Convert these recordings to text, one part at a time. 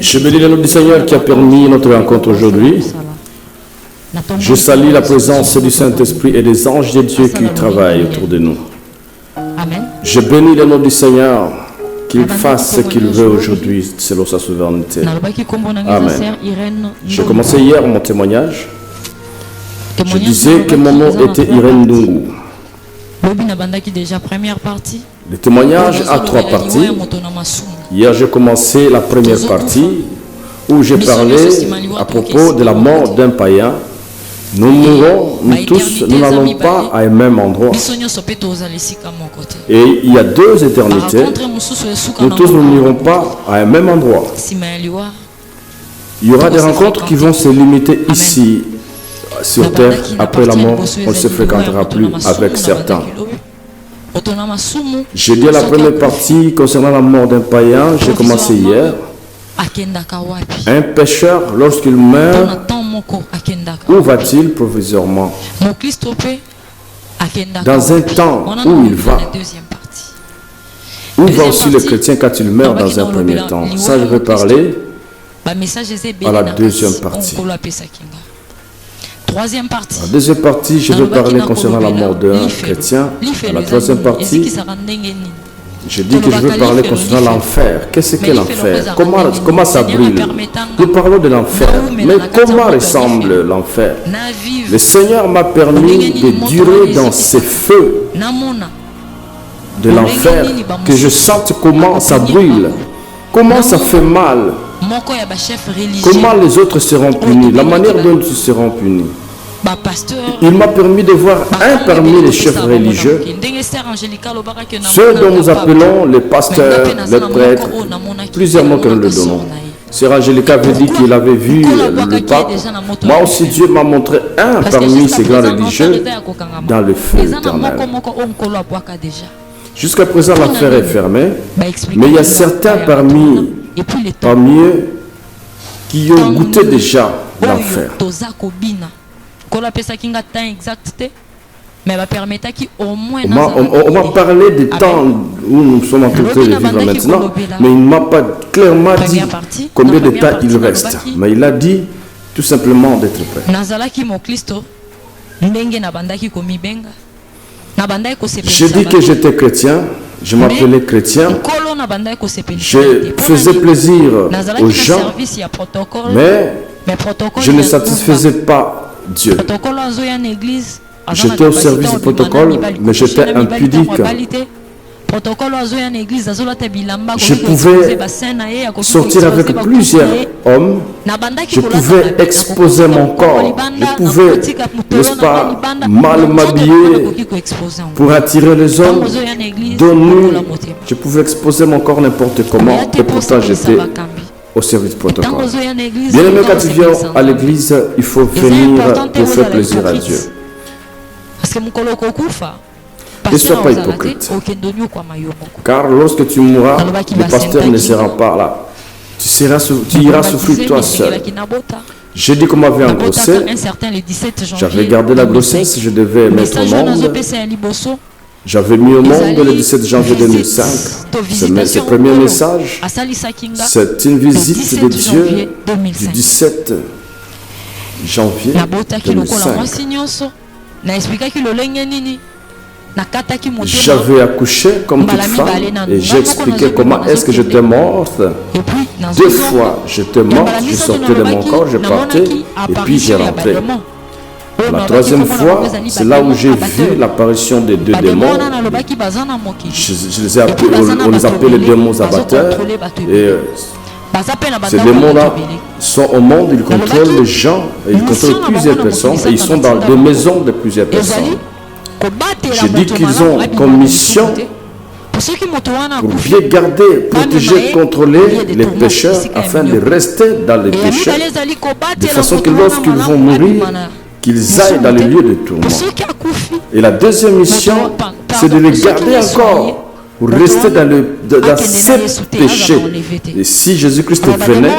Je bénis le nom du Seigneur qui a permis notre rencontre aujourd'hui. Je salue la présence du Saint-Esprit et des anges de Dieu qui travaillent autour de nous. Je bénis le nom du Seigneur qu'il fasse ce qu'il veut aujourd'hui selon sa souveraineté. Amen. J'ai commencé hier mon témoignage. Je disais que mon nom était Irène Ndungu. Le témoignage a 3 parties. Hier, j'ai commencé la première partie où j'ai parlé à propos de la mort d'un païen. Nous mourrons, nous tous, nous n'allons pas à un même endroit. Et il y a 2 éternités. Nous tous, nous n'irons pas à un même endroit. Il y aura des rencontres qui vont se limiter ici, sur terre. Après la mort, on ne se fréquentera plus avec certains. J'ai dit la première partie concernant la mort d'un païen, j'ai commencé hier. Un pécheur, lorsqu'il meurt, où va-t-il provisoirement? Dans un temps où il va. Où va aussi le chrétien quand il meurt dans un premier temps? Ça, je vais parler à la deuxième partie. La deuxième partie, je vais parler concernant la mort d'un chrétien. La troisième partie, je dis que je veux parler concernant l'enfer. Qu'est-ce que l'enfer? Comment ça brûle? Nous parlons de l'enfer. Mais comment ressemble l'enfer? Le Seigneur m'a permis de durer dans ces feux de l'enfer, que je sente comment ça brûle, comment ça fait mal, comment les autres seront punis, la manière dont ils seront punis. Il m'a permis de voir un parmi les chefs religieux, ceux dont nous appelons les pasteurs, les prêtres, plusieurs noms que nous le donnons. Sœur Angélica avait dit qu'il avait vu le pape. Moi aussi, Dieu m'a montré un parmi ces grands religieux dans le feu éternel. Jusqu'à présent, l'affaire est fermée, mais il y a certains parmi eux qui ont goûté déjà l'enfer. On m'a parlé des temps où nous sommes en train de vivre maintenant, mais il ne m'a pas clairement dit combien de temps il reste. Mais il a dit tout simplement d'être prêt. J'ai dit que j'étais chrétien, je m'appelais chrétien, je faisais plaisir aux gens, mais je ne satisfaisais pas Dieu. J'étais au service du protocole, mais j'étais impudique. Je pouvais sortir avec plusieurs hommes. Je pouvais exposer mon corps. Je pouvais, n'est-ce pas, mal m'habiller pour attirer les hommes. Dos nu, je pouvais exposer mon corps n'importe comment. Et pourtant, j'étais au service du protocole. Bien aimé, quand tu viens à l'église, il faut venir pour faire plaisir à Dieu. Ne sois pas hypocrite. Car lorsque tu mourras, le pasteur ne sera pas là. Tu iras souffrir toi seul. J'ai dit qu'on m'avait engrossé. J'avais gardé la grossesse, je devais mettre au monde. J'avais mis au monde le 17 janvier 2005. Ce premier message, c'est une visite de Dieu du 17 janvier 2005. J'avais accouché comme toute femme et j'ai expliqué comment est-ce que j'étais morte. 2 fois j'étais morte, je sortais de mon corps, je partais et puis j'ai rentré. La 3e fois, c'est là où j'ai vu l'apparition des 2 démons. On les appelle les démons abatteurs. Et ces démons-là sont au monde, ils contrôlent les gens, ils contrôlent plusieurs personnes et ils sont dans des maisons de plusieurs personnes. J'ai dit qu'ils ont comme mission pour bien garder, protéger, contrôler les pécheurs afin de rester dans les péchés, de façon que lorsqu'ils vont mourir, qu'ils aillent dans les lieux de tourment. Et la 2e mission, c'est de les garder encore pour rester dans ces péchés. Et si Jésus-Christ venait,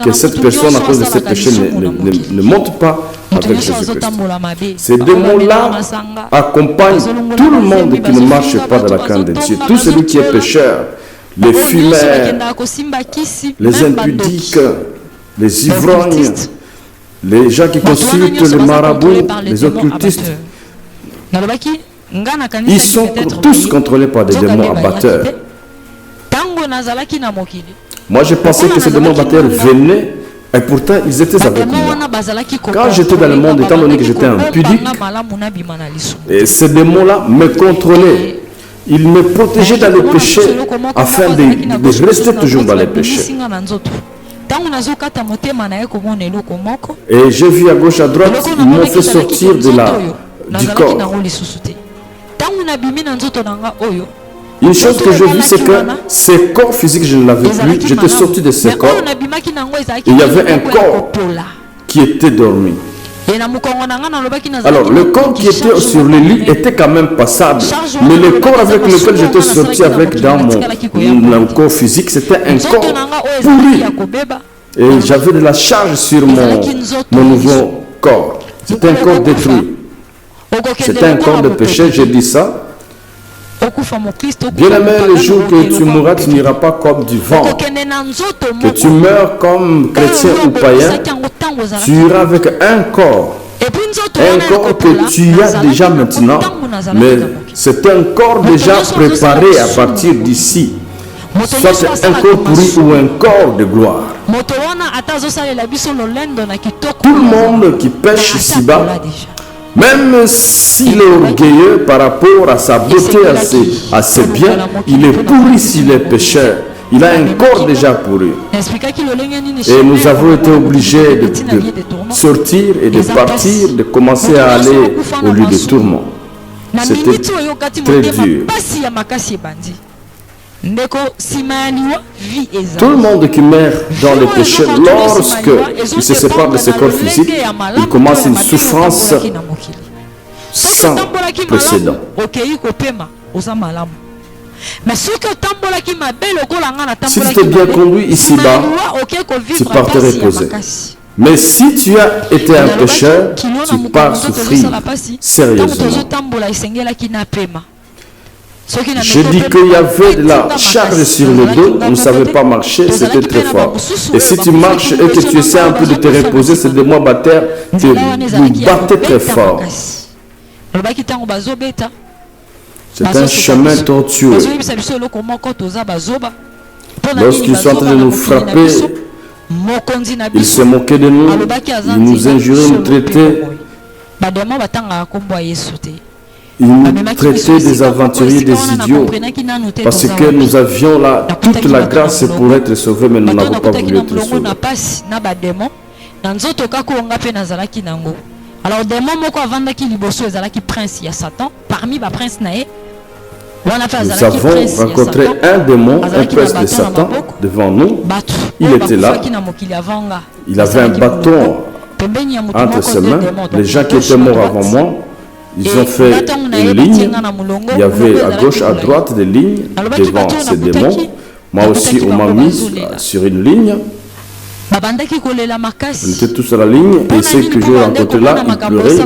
que cette personne, à cause de ces péchés, ne monte pas avec Jésus-Christ. Ces démons-là accompagnent tout le monde qui ne marche pas dans la crainte de Dieu. Tout celui qui est pécheur, les fumeurs, les impudiques, les ivrognes, les gens qui consultent les marabouts, les occultistes, ils sont tous contrôlés par des démons abatteurs. Moi, je pensais que ces démons abatteurs venaient et pourtant ils étaient avec moi. Quand j'étais dans le monde, étant donné que j'étais impudique, et ces démons-là me contrôlaient. Ils me protégeaient dans les péchés afin de rester toujours dans les péchés. Et j'ai vu à gauche, à droite, ils m'ont fait sortir du corps. Une chose que j'ai vue, c'est que ces corps physiques, je ne l'avais plus. J'étais sorti de ces corps. Il y avait un corps qui était dormi. Alors, le corps qui était sur le lit était quand même passable. Mais le corps avec lequel j'étais sorti dans mon corps physique, c'était un corps pourri. Et j'avais de la charge sur mon nouveau corps. C'était un corps détruit. C'était un corps de péché, j'ai dit ça. Bien aimé, le jour que tu mourras, tu n'iras pas comme du vent. Que tu meurs comme chrétien ou païen, tu iras avec un corps. Un corps que tu as déjà maintenant, mais c'est un corps déjà préparé à partir d'ici. Soit un corps pourri ou un corps de gloire. Tout le monde qui pêche ici-bas, même s'il est orgueilleux par rapport à sa beauté, à ses biens, il est pourri s'il est pécheur. Il a un corps déjà pourri. Et nous avons été obligés de sortir et de partir, de commencer à aller au lieu de tourment. C'était très dur. Tout le monde qui meurt dans les péchés, lorsque il se sépare de ses corps physiques, il commence une souffrance sans précédent. Si tu t'es bien conduit ici-bas, tu pars te reposer. Mais si tu as été un pécheur, tu pars souffrir sérieusement. J'ai dit qu'il y avait de la charge sur le dos, on ne savait pas marcher, c'était très fort. Et si tu marches et que tu essaies un peu de te reposer, ces démons batteurs te battaient très fort. C'est un chemin tortueux. Lorsqu'ils sont en train de nous frapper, ils se moquaient de nous, ils nous injuraient, nous traitaient. Ils nous traitaient des aventuriers, des idiots, parce que nous avions là toute la grâce pour être sauvés, mais nous n'avons pas voulu être sauvés. Alors, démon moko avandaki liboso ezalaki prince ya Satan, parmi ba prince nae. Nous avons rencontré un démon, un prince de Satan devant nous. Il était là. Il avait un bâton entre ses mains. Les gens qui étaient morts avant moi, ils ont fait une ligne. Il y avait à gauche, à droite des lignes devant ces démons. Moi aussi, on m'a mis sur une ligne. On était tous à la ligne et ceux que j'ai rencontrés là, ils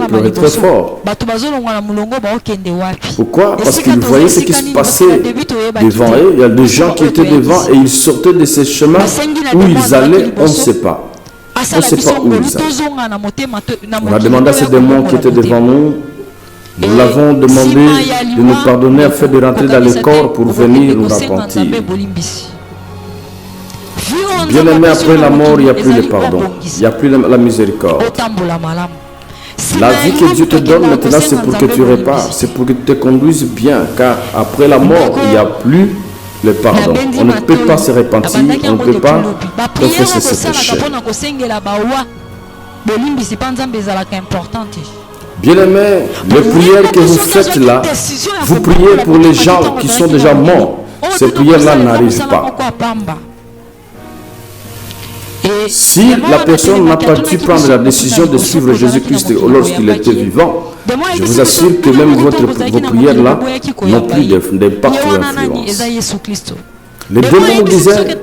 pleuraient très fort. Pourquoi? Parce qu'ils voyaient ce qui se passait devant eux. Il y a des gens qui étaient devant et ils sortaient de ces chemins où ils allaient, on ne sait pas. On ne sait pas où ils allaient. On a demandé à ces démons qui étaient devant nous. Nous l'avons demandé de nous pardonner afin de rentrer dans le corps pour venir nous repentir. Bien aimé, après la mort, il n'y a plus le pardon, il n'y a plus la miséricorde. La vie que Dieu te donne maintenant, c'est pour que tu répares, c'est pour que tu te conduises bien, car après la mort, il n'y a plus le pardon. On ne peut pas se repentir, on ne peut pas confesser ses péchés. Bien aimé, les prières que vous faites là, vous priez pour les gens qui sont déjà morts. Ces prières-là n'arrivent pas. Si la personne n'a pas dû prendre la décision de suivre Jésus-Christ lorsqu'il était vivant, je vous assure que même vos prières là n'ont plus d'impact ou d'influence. Les démons disaient,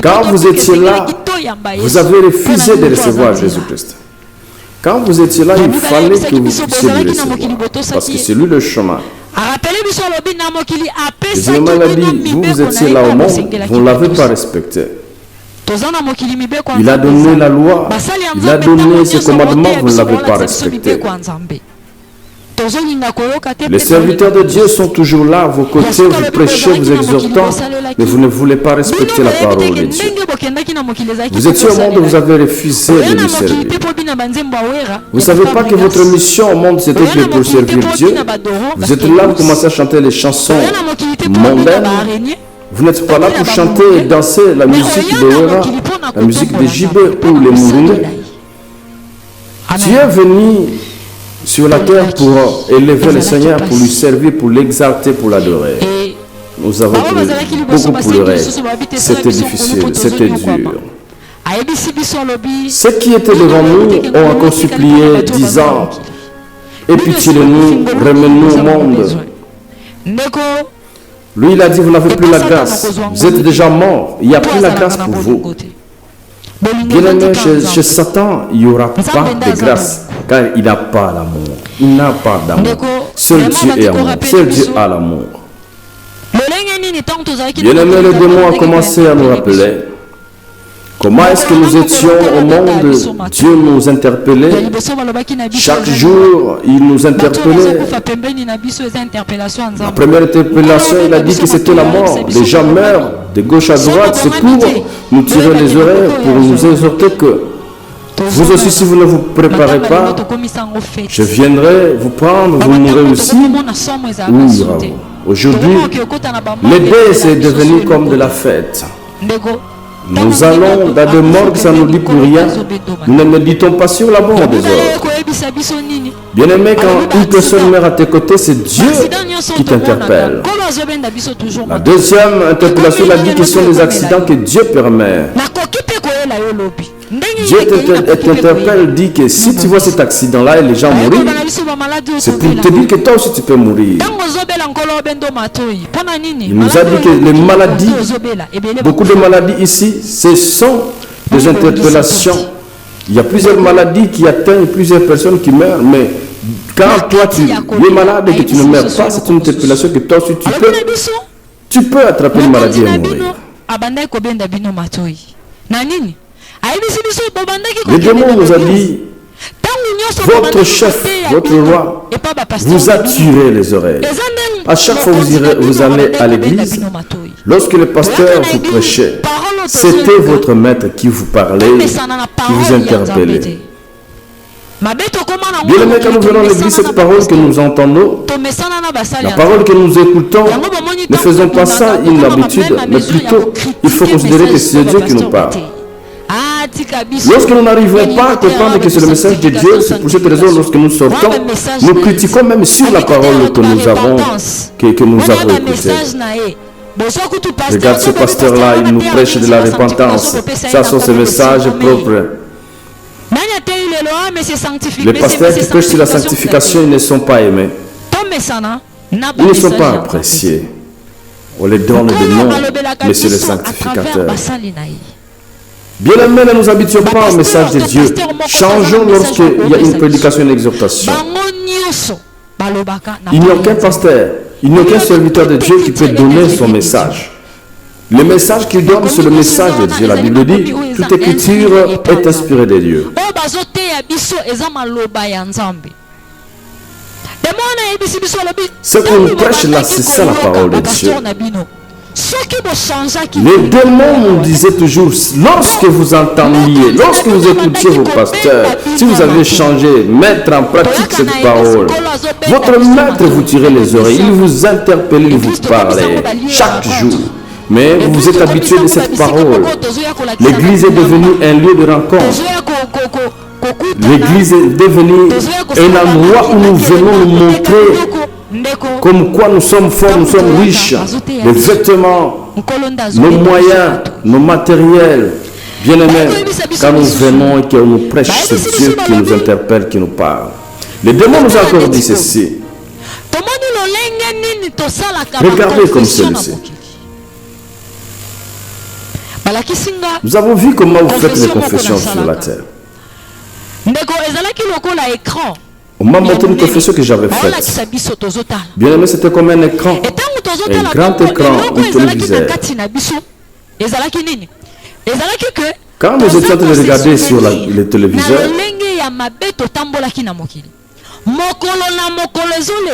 quand vous étiez là, vous avez refusé de recevoir Jésus-Christ. Quand vous étiez là, il fallait que vous puissiez le recevoir, parce que c'est lui le chemin. Deuxièmement, il a dit, vous étiez là au monde, vous ne l'avez pas respecté. Il a donné la loi, il a donné ses commandements, vous ne l'avez pas respecté. Les serviteurs de Dieu sont toujours là à vos côtés, vous prêchez, vous exhortant, mais vous ne voulez pas respecter la parole de Dieu. Vous étiez au monde, vous avez refusé de lui servir. Vous ne savez pas que votre mission au monde, c'était que pour servir Dieu. Vous êtes là, vous commencez à chanter les chansons mondaines. Vous n'êtes pas là pour chanter et danser la musique de Wera, la musique de Jibé ou les Mouroundé. Tu es venu sur la terre pour élever le Seigneur, pour lui servir, pour l'exalter, pour l'adorer. Nous avons beaucoup pleuré. C'était difficile, c'était dur. Ceux qui étaient devant nous ont encore supplié, disant, aie pitié de nous, remets-nous au monde. Lui, il a dit, vous n'avez plus la grâce. Vous êtes déjà mort. Il n'y a plus la grâce pour vous. Bien aimé, chez Satan, il n'y aura pas de grâce, car il n'a pas l'amour. Il n'a pas d'amour. Seul Dieu est amour. Seul Dieu a l'amour. Bien aimé, le démon a commencé à nous rappeler comment est-ce que nous étions au monde. Dieu nous interpellait. Chaque jour, il nous interpellait. La première interpellation, il a dit que c'était la mort. Les gens meurent de gauche à droite. C'est pour nous tirer les oreilles, pour nous exhorter que vous aussi, si vous ne vous préparez pas, je viendrai vous prendre, vous mourrez aussi. Aujourd'hui, les dés, c'est devenu comme de la fête. Nous allons dans des morgues, ça ne nous dit plus rien. Nous ne méditons pas sur la mort des autres. Bien aimé, quand une personne meurt à tes côtés, c'est Dieu qui t'interpelle. La deuxième interpellation, il a dit que ce sont des accidents que Dieu permet. Dieu t'interpelle, dit que si tu vois cet accident-là et les gens mourir, c'est pour te dire que toi aussi tu peux mourir. Il nous a dit que les maladies, beaucoup de maladies ici, ce sont des interpellations. Il y a plusieurs maladies qui atteignent plusieurs personnes qui meurent, mais quand toi tu es malade et que tu ne meurs pas, c'est une interpellation que toi aussi tu peux attraper une maladie et mourir. Le démon nous a dit, votre chef, votre roi, vous a tiré les oreilles. À chaque fois que vous allez à l'église, lorsque le pasteur vous prêchait, c'était votre maître qui vous parlait, qui vous interpellait. Bien aimé, quand nous venons à l'église, cette parole que nous entendons, la parole que nous écoutons, ne faisons pas ça une habitude, mais plutôt, il faut considérer que c'est Dieu qui nous parle. Lorsque nous n'arrivons pas à comprendre que c'est le message de Dieu, c'est pour cette raison, lorsque nous sortons, nous critiquons même sur la parole que nous avons écoutée. Regarde ce pasteur-là, il nous prêche de la repentance. Ça sont ses messages propres. Les pasteurs qui prêchent sur la sanctification, ils ne sont pas aimés. Ils ne sont pas appréciés. On les donne des noms, mais c'est le sanctificateur. Bien aimé, ne nous habituons pas au message de Dieu. Changeons lorsqu'il y a une prédication, une exhortation. Il n'y a aucun pasteur, il n'y a aucun serviteur de Dieu qui peut donner son message. Le message qu'il donne, c'est le message de Dieu. La Bible dit, toute écriture est inspirée de Dieu. Ce qu'on prêche là, c'est ça la parole de Dieu. Les démons nous disaient toujours, lorsque vous entendiez, lorsque vous écoutiez vos pasteurs, si vous avez changé, mettre en pratique cette parole, votre maître vous tirait les oreilles, il vous interpellait, il vous parlait chaque jour. Mais vous vous êtes habitué de cette parole. L'église est devenue un lieu de rencontre. L'église est devenue un endroit où nous venons nous montrer comme quoi nous sommes forts, nous sommes riches. Les vêtements, nos moyens, nos matériels. Bien-aimés, quand nous venons et qu'on nous prêche, c'est Dieu qui nous interpelle, qui nous parle. Le démon nous a encore dit ceci. Regardez comme celui-ci. Nous avons vu comment vous faites les confessions sur la terre. On m'a montré une confession que j'avais faite. Bien aimé, c'était comme un écran. Un grand écran, un téléviseur. Quand nous étions en train de regarder sur le téléviseur,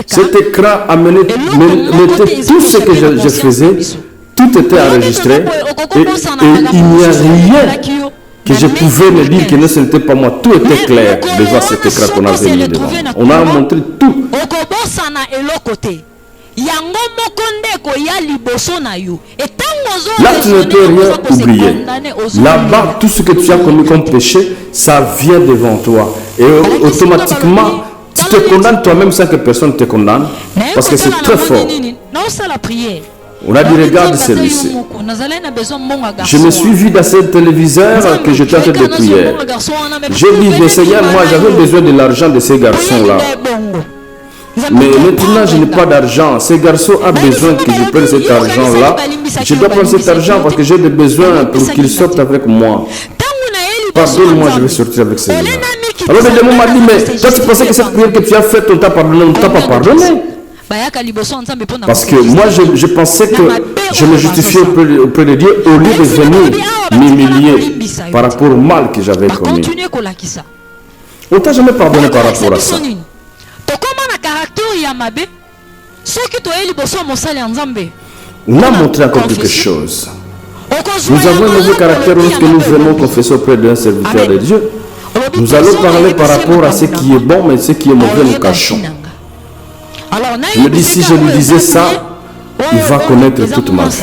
cet écran mettait tout ce que je faisais, tout était enregistré et il n'y a rien que je pouvais me dire que ce n'était pas moi. Tout était clair devant cet écran qu'on avait mis devant. On a montré tout. Là, tu ne peux rien oublier. Là-bas, tout ce que tu as commis comme péché, ça vient devant toi. Et automatiquement, tu te condamnes toi-même sans que personne te condamne. Parce que c'est très fort. On a dit, regarde celui-ci. Je me suis vu dans ce téléviseur que j'étais en train de prier. J'ai dit, Seigneur, moi j'avais besoin de l'argent de ces garçons-là. Mais maintenant, je n'ai pas d'argent. Ces garçons ont besoin que je prenne cet argent-là. Je dois prendre cet argent parce que j'ai des besoins pour qu'ils sortent avec moi. Pardonne-moi, je vais sortir avec ces gens. Alors le démon m'a dit, mais toi tu pensais que cette prière que tu as faite, on t'a pardonné, on ne t'a pas pardonné. Parce que moi, je pensais que je me justifiais auprès de Dieu au lieu de venir m'humilier par rapport au mal que j'avais commis. On ne t'a jamais pardonné par rapport à ça. On a montré encore quelque chose. Nous avons un nouveau caractère lorsque nous venons confesser auprès d'un serviteur de Dieu. Nous allons parler par rapport à ce qui est bon, mais ce qui est mauvais, nous cachons. Je me dis, si je lui disais ça, il va connaître toute ma vie.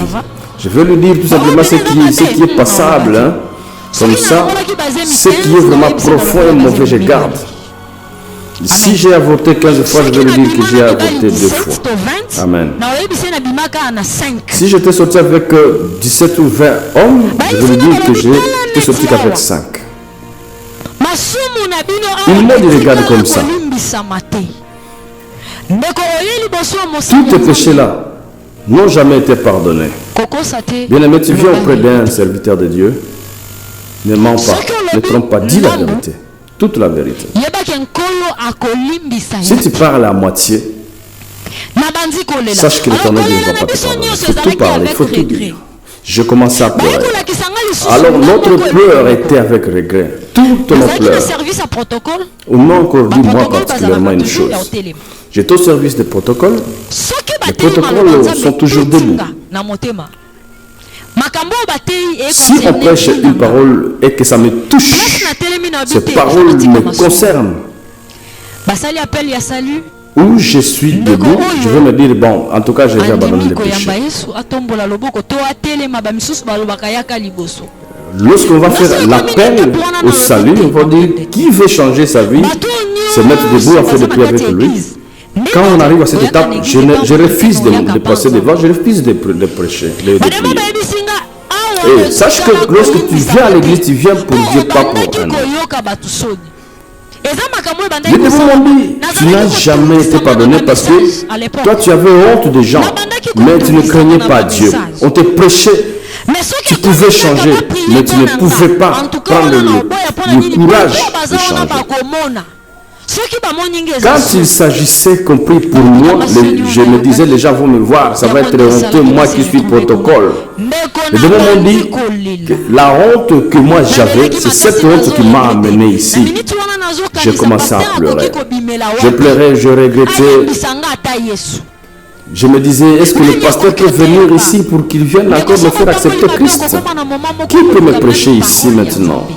Je vais lui dire tout simplement ce qui est passable. Hein. Comme ça, ce qui est vraiment profond et mauvais, je garde. Si j'ai avorté 15 fois, je vais lui dire que j'ai avorté 2 fois. Amen. Si j'étais sorti avec 17 ou 20 hommes, je vais lui dire que j'étais sorti qu'avec 5. Il m'a dit, regarde comme ça. Tous tes péchés-là n'ont jamais été pardonnés. Bien-aimé, tu viens auprès d'un serviteur de Dieu. Ne mens pas, ne trompe pas, dis la vérité. Toute la vérité. Si tu parles à moitié, sache que l'Éternel ne va pas te pardonner. Il faut tout parler, il faut tout dire. Je commençais à pleurer. Alors notre pleur était avec regret. Toutes nos pleurs. On m'a encore dit moi particulièrement une chose. J'étais au service des protocoles. Les protocoles sont toujours debout. Si on prêche une parole et que ça me touche, cette parole me concerne. Où je suis debout, je vais me dire, bon, en tout cas, j'ai abandonné le péché. Lorsqu'on va faire l'appel au salut, on va dire, qui veut changer sa vie, se mettre debout à faire des prières avec lui. Quand on arrive à cette étape, je refuse de passer devant, je refuse de prêcher, de prier. Et sache que lorsque tu viens à l'église, tu viens pour Dieu, pas pour un homme. Les démons m'ont dit, tu n'as jamais été pardonné parce que toi tu avais honte des gens, mais tu ne craignais pas Dieu. On te prêchait, tu pouvais changer, mais tu ne pouvais pas prendre le courage de changer. Quand il s'agissait compris pour moi, je me disais, les gens vont me voir, ça va être honteux, moi qui suis protocole. Les démons m'ont dit que la honte que moi j'avais, c'est cette honte qui m'a amené ici. J'ai commencé à pleurer. Je pleurais, je regrettais. Je me disais, est-ce que le pasteur peut venir ici pour qu'il vienne encore me faire accepter Christ? Qui peut me prêcher ici maintenant?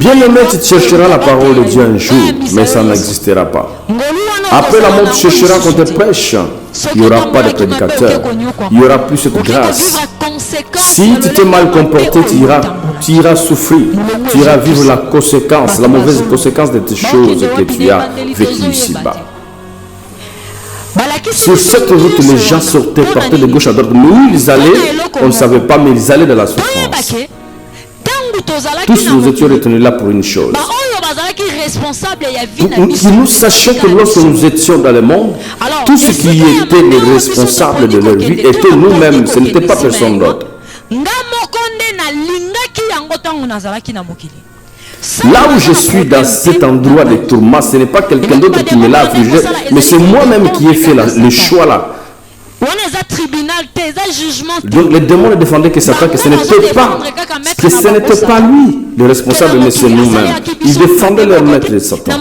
Bien-aimé, tu chercheras la parole de Dieu un jour, mais ça n'existera pas. Après la mort, tu chercheras qu'on te prêche. Il n'y aura pas de prédicateur. Il n'y aura plus cette grâce. Si tu t'es mal comporté, tu iras souffrir. Tu iras vivre la conséquence, la mauvaise conséquence de tes choses que tu as vécues ici-bas. Sur cette route, les gens sortaient, partaient de gauche à droite. Mais où ils allaient, on ne savait pas, mais ils allaient dans la souffrance. Tous nous étions retenus là pour une chose. Que nous sachions que lorsque nous étions dans le monde, tous ceux qui étaient les responsables de leur vie étaient nous-mêmes, ce n'était pas personne d'autre. Là où je suis dans cet endroit de tourment, ce n'est pas quelqu'un d'autre qui me l'a affligé, mais c'est moi-même qui ai fait le choix là. Donc les démons défendaient que Satan, que ce n'était pas lui le responsable, mais c'est nous-mêmes. Ils défendaient leur maître de Satan.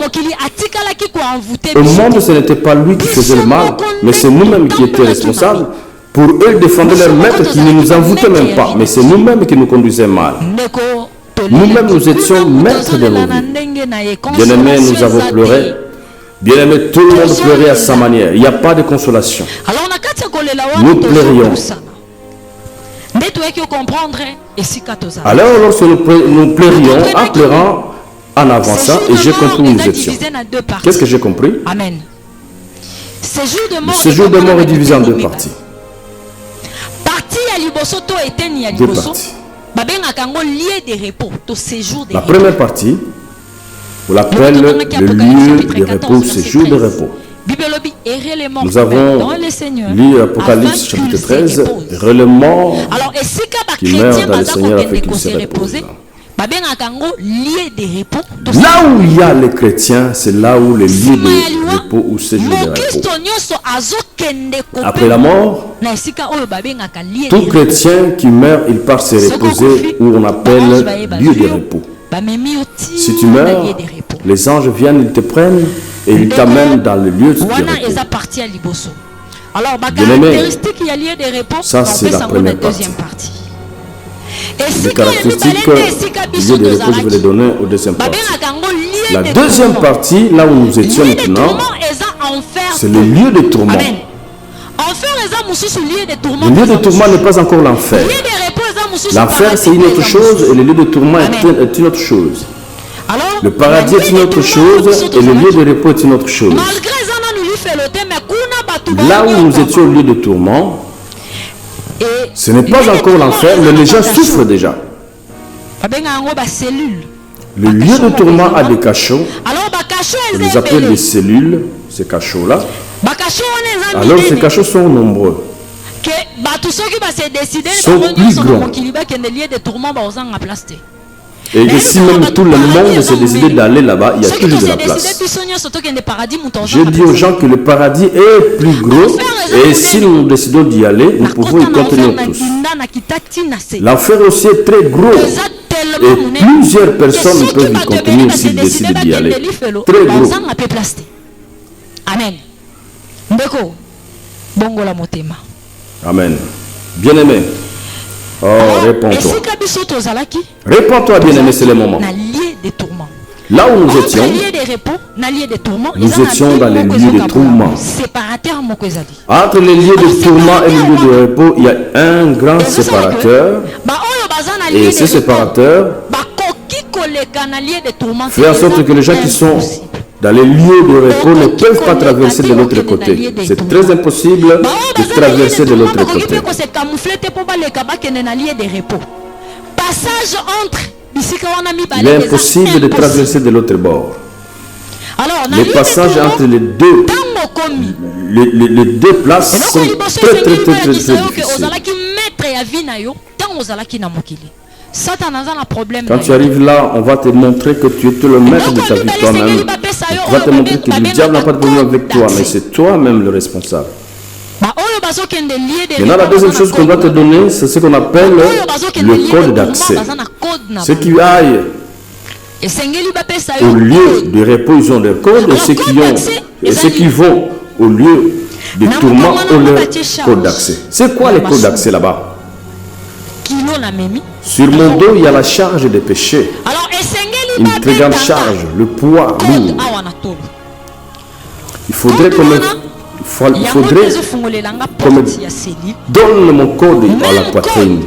Au monde, ce n'était pas lui qui faisait le mal, mais c'est nous-mêmes qui étions responsables. Pour eux, ils défendaient leur maître qui ne nous envoûtait même pas, mais c'est nous-mêmes qui nous conduisaient mal. Nous-mêmes, nous étions maîtres de nos vies. Bien-aimés, nous avons pleuré. Bien-aimés, tout le monde pleurait à sa manière. Il n'y a pas de consolation. Nous pleurions. Alors, lorsque nous pleurions, en pleurant, en avançant, et j'ai compris où nous étions. Qu'est-ce que j'ai compris? Amen. Le séjour de mort est divisé en deux parties. Deux parties. La première partie, on l'appelle le lieu de repos, séjour de repos. Nous avons lu Apocalypse chapitre 13, le mort qui meurt dans le Seigneur afin qu'il se repose. Là où il y a les chrétiens, c'est là où le lieu de repos ou séjour de repos. Après la mort, tout chrétien qui meurt, il part se reposer où on appelle lieu de repos. Si tu meurs, les anges viennent, ils te prennent et ils t'amènent dans le lieu de repos. Bien-aimé, ça c'est la première partie. Les caractéristiques du lieu de repos, je vais les donner au deuxième partie. La deuxième partie, là où nous étions maintenant, c'est le lieu de tourment. Le lieu de tourment n'est pas encore l'enfer. L'enfer, c'est une autre chose et le lieu de tourment est une autre chose. Le paradis est une autre chose et le lieu de repos est une autre chose. Là où nous étions au lieu de tourment, ce n'est pas encore l'enfer, mais les gens souffrent déjà. Le lieu de tourment a des cachots. On les appelle les cellules, ces cachots-là. Alors ces cachots sont nombreux. Sont plus grands. Et que si même tout le monde s'est décidé d'aller là-bas, il y a toujours de la place. Je dis aux gens que le paradis est plus gros et si nous décidons d'y aller, nous pouvons y contenir tous. L'enfer aussi est très gros et plusieurs personnes peuvent y contenir s'ils décident d'y aller. Très gros. Amen. Amen. Bien-aimé. Oh, réponds-toi. Réponds-toi, bien-aimé, c'est le moment. Là où nous étions, nous étions dans les lieux de tourment. Entre les lieux de tourment et les lieux de repos, il y a un grand séparateur. Et ce séparateur fait en sorte que les gens qui sont dans les lieux de repos ne peuvent pas traverser de l'autre côté. C'est très impossible de traverser de l'autre côté. Il est impossible de traverser de l'autre bord. Les passages entre les deux places sont très difficiles. Quand tu arrives là, on va te montrer que tu es le maître de ta vie toi-même. On va te montrer que le diable n'a pas de problème avec toi, mais c'est toi-même le responsable. Maintenant, la deuxième chose qu'on doit te donner, c'est ce qu'on appelle le code d'accès. Ceux qui aillent au lieu de repos, ils ont leur code, et ceux qui vont au lieu de tourment ont leur code d'accès. C'est quoi le code d'accès là-bas? Sur mon dos, il y a la charge des péchés. Une très grande charge, le poids lourd. Il faudrait qu'on me donne mon code à la poitrine.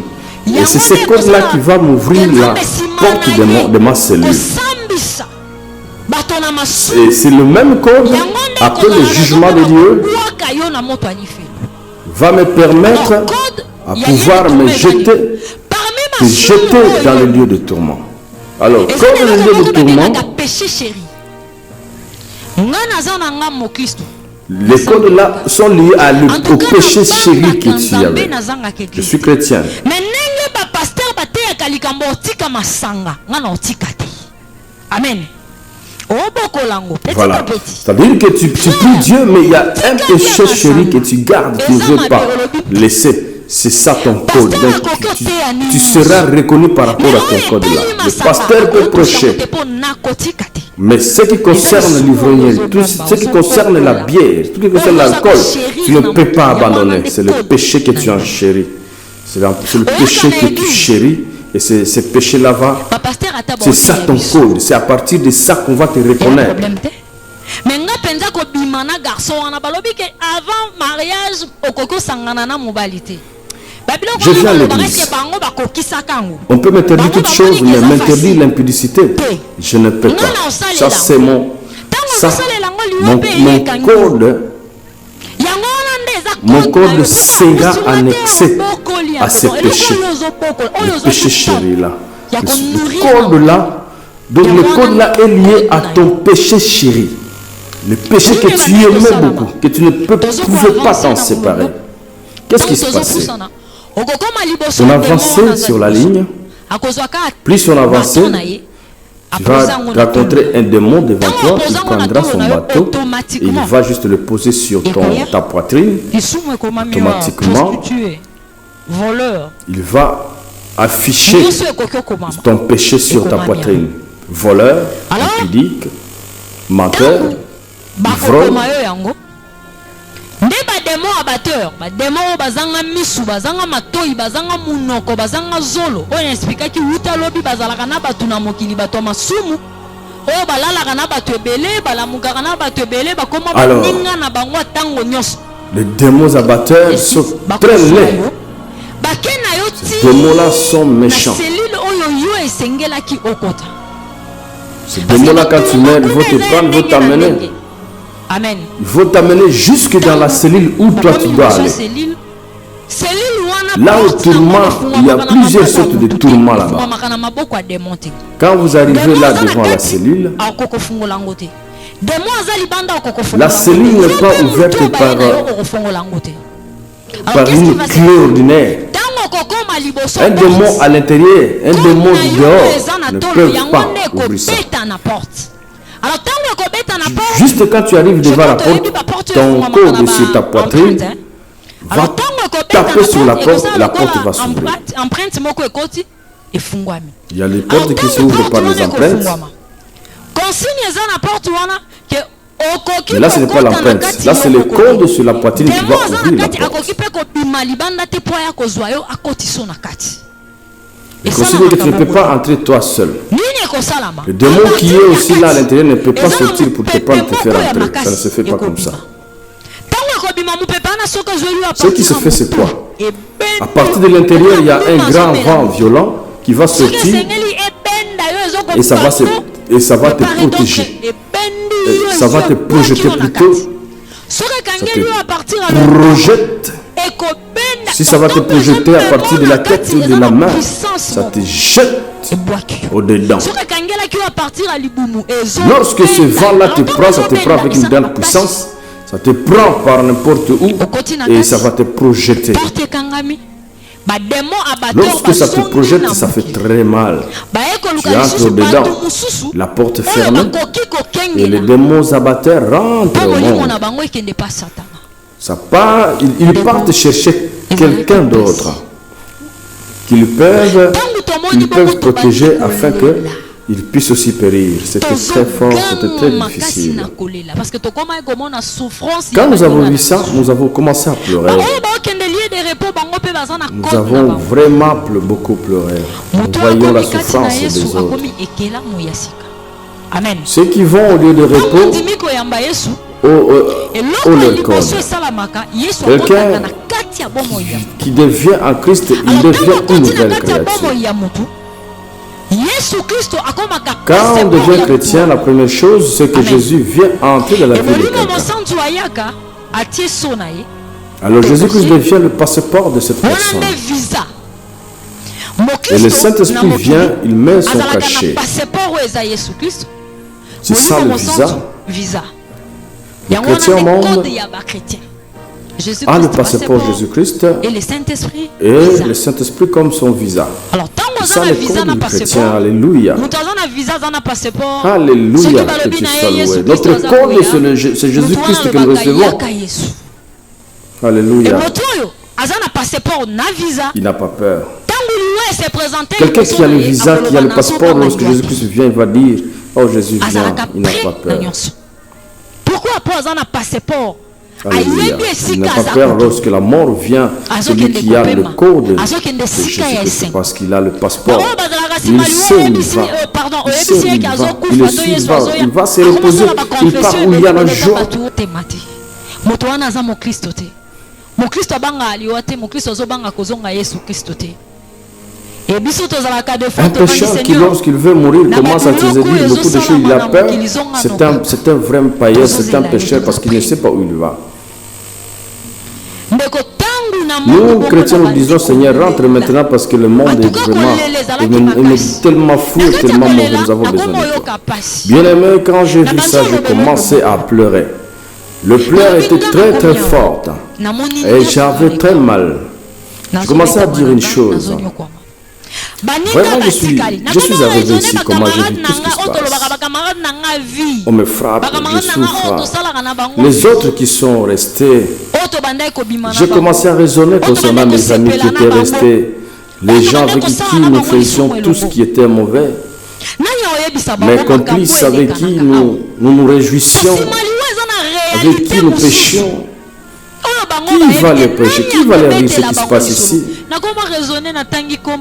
Et c'est ce code-là qui va m'ouvrir la porte de ma cellule. Et c'est le même code, après le jugement de Dieu, va me permettre à pouvoir me jeter dans le lieu de tourment. Alors, comme le lieu de tourment, les codes là sont liés au péché chéri que tu avais. Je suis chrétien. Amen. Voilà. C'est-à-dire que tu pries Dieu, mais il y a un péché chéri que tu gardes, que tu ne veux pas laisser. C'est ça ton code. Donc tu seras reconnu par rapport à ton code là. Le pasteur peut prêcher. Mais ce qui concerne l'ivrognerie, tout ce qui concerne la bière, tout ce qui concerne l'alcool, tu ne peux pas abandonner. C'est le péché que tu enchéris. C'est le péché que tu chéris. Et ce péché-là va, c'est ça ton code. C'est à partir de ça qu'on va te reconnaître. Mais avant mariage, je viens à l'église. On peut m'interdire toutes choses, mais m'interdire l'impudicité, je ne peux pas. Ça, c'est mon code. Mon code sera annexé à ces péchés. Le péché chéri là. Le code là. Donc le code là est lié à ton péché chéri. Le péché que tu aimais beaucoup, que tu ne pouvais pas t'en séparer. Qu'est-ce qui se passait? On avançait sur la ligne. Plus on avançait, tu vas rencontrer un démon devant toi, il prendra son bateau et il va juste le poser sur ta poitrine. Automatiquement, il va afficher ton péché sur ta poitrine. Voleur, impudique, menteur, ivrogne. Démon abatteur, démon bazanga misu, bazanga matoi, bazanga munoko, bazanga zolo. On explique que uta lobi bazalaka na batu na mokili bato masumu. O balala na batu ebele, balamuka na batu ebele, bakoma baninga na bango tango nyos. Les démons abatteurs sont très laids. Ces démons-là sont méchants. Ces démons-là, quand tu mets, ils vont te prendre, ils vont t'amener. Amen. Il faut t'amener jusque dans la cellule où toi tu dois aller. Là au tourment, il y a plusieurs sortes de tourments là-bas. Quand vous arrivez là devant la cellule, la cellule n'est pas ouverte par une clé ordinaire. Un démon à l'intérieur, un démon dehors ne peuvent pas ouvrir ça. Juste quand tu arrives devant la porte, ton code sur ta poitrine va taper sur la porte et la porte va s'ouvrir. Il y a les portes qui s'ouvrent par les empreintes. Mais là, ce n'est pas l'empreinte. Là, c'est le code sur la poitrine qui va ouvrir la porte. Et considère que tu ne peux pas entrer toi seul. Le démon qui est aussi là à l'intérieur ne peut pas sortir pour te prendre et te faire entrer. Ça ne se fait pas comme ça. Ce qui se fait, c'est quoi? À partir de l'intérieur, il y a un grand vent violent qui va sortir et ça va te protéger. Ça va te projeter plutôt. Ça te projette. Si ça va te projeter à partir de la tête ou de la main, ça te jette au-dedans. Lorsque ce vent-là te prend, ça te prend avec une grande puissance, ça te prend par n'importe où et ça va te projeter. Lorsque ça te projette, ça fait très mal. Tu entres au-dedans, la porte fermée et les démons abatteurs rentrent au monde. Ça part, ils partent chercher quelqu'un d'autre qu'ils peuvent protéger afin qu'ils puissent aussi périr. C'était très fort, c'était très difficile. Quand nous avons vu ça, nous avons commencé à pleurer. Nous avons vraiment beaucoup pleuré. Nous voyons la souffrance des autres. Ceux qui vont au lieu de repos, leur corps. Quelqu'un qui devient en Christ, il devient une nouvelle créature. Quand on devient chrétien, la première chose, c'est que Jésus vient entrer dans la vie de quelqu'un. Alors Jésus-Christ devient le passeport de cette personne. Et le Saint-Esprit vient, il met son cachet. C'est ça le visa. Le chrétien au monde a le passeport Jésus-Christ et le Saint-Esprit comme son visa. Alors, C'est ça le code du chrétien. Alléluia. Alléluia. Que tu sois loué. Notre code, c'est Jésus-Christ que nous recevons. Alléluia. Il n'a pas peur. Quelqu'un qui a le visa, qui a le passeport, lorsque Jésus-Christ vient, il va dire, oh Jésus vient, il n'a pas peur. Pourquoi un passeport? Alléluia. Il n'a pas peur lorsque la mort vient, celui qui a le code de Jésus-Christ, parce qu'il a le passeport. Il sait où il va. Il sait où il va. Il le suit, il va se reposer. Il part où il y a la joie. Un pécheur qui, lorsqu'il veut mourir, commence à te dire beaucoup de choses, il a peur. C'est un vrai païen, c'est un pécheur parce qu'il ne sait pas où il va. Nous, chrétiens, nous disons, Seigneur, rentre maintenant parce que le monde est vraiment tellement fou et tellement mauvais, nous avons besoin de toi. Bien-aimé, quand j'ai vu ça, j'ai commencé à pleurer. Le pleur était très très fort et j'avais très mal. Je commençais à dire une chose. Vraiment, je suis arrivé ici, comment j'ai vu tout ce qui se passe. On me frappe, je souffre. Les autres qui sont restés, j'ai commencé à raisonner concernant mes amis qui étaient restés, les gens avec qui nous faisions tout ce qui était mauvais, mes complices avec qui nous réjouissions, avec qui nous péchions. Qui va les pécher? Qui va les rire ce qui se passe ici?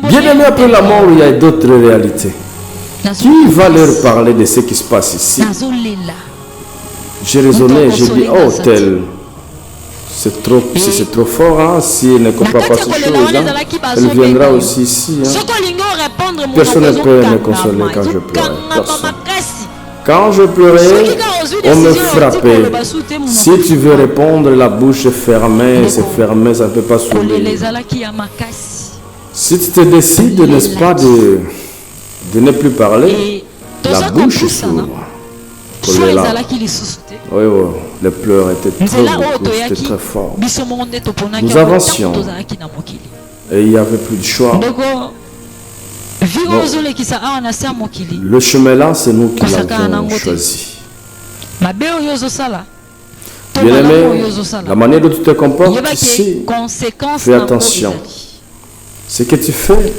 Bien aimé, après la mort, il y a d'autres réalités. Qui va leur parler de ce qui se passe ici? J'ai raisonné, j'ai dit, oh tel, c'est trop fort, hein? Si elle ne comprend pas ces choses, hein? Elle viendra aussi ici. Hein? Personne ne peut me consoler quand je pleure. Personne. Quand je pleurais, on me frappait. Si tu veux répondre, la bouche est fermée, ça ne peut pas s'ouvrir. Si tu te décides, n'est-ce pas, de ne plus parler, la bouche s'ouvre. Oui, les pleurs étaient très forts. Nous avancions et il n'y avait plus de choix. Le chemin là, c'est nous qui l'avons choisi. Bien aimé, la manière dont tu te comportes ici, fais attention. Ce que tu fais,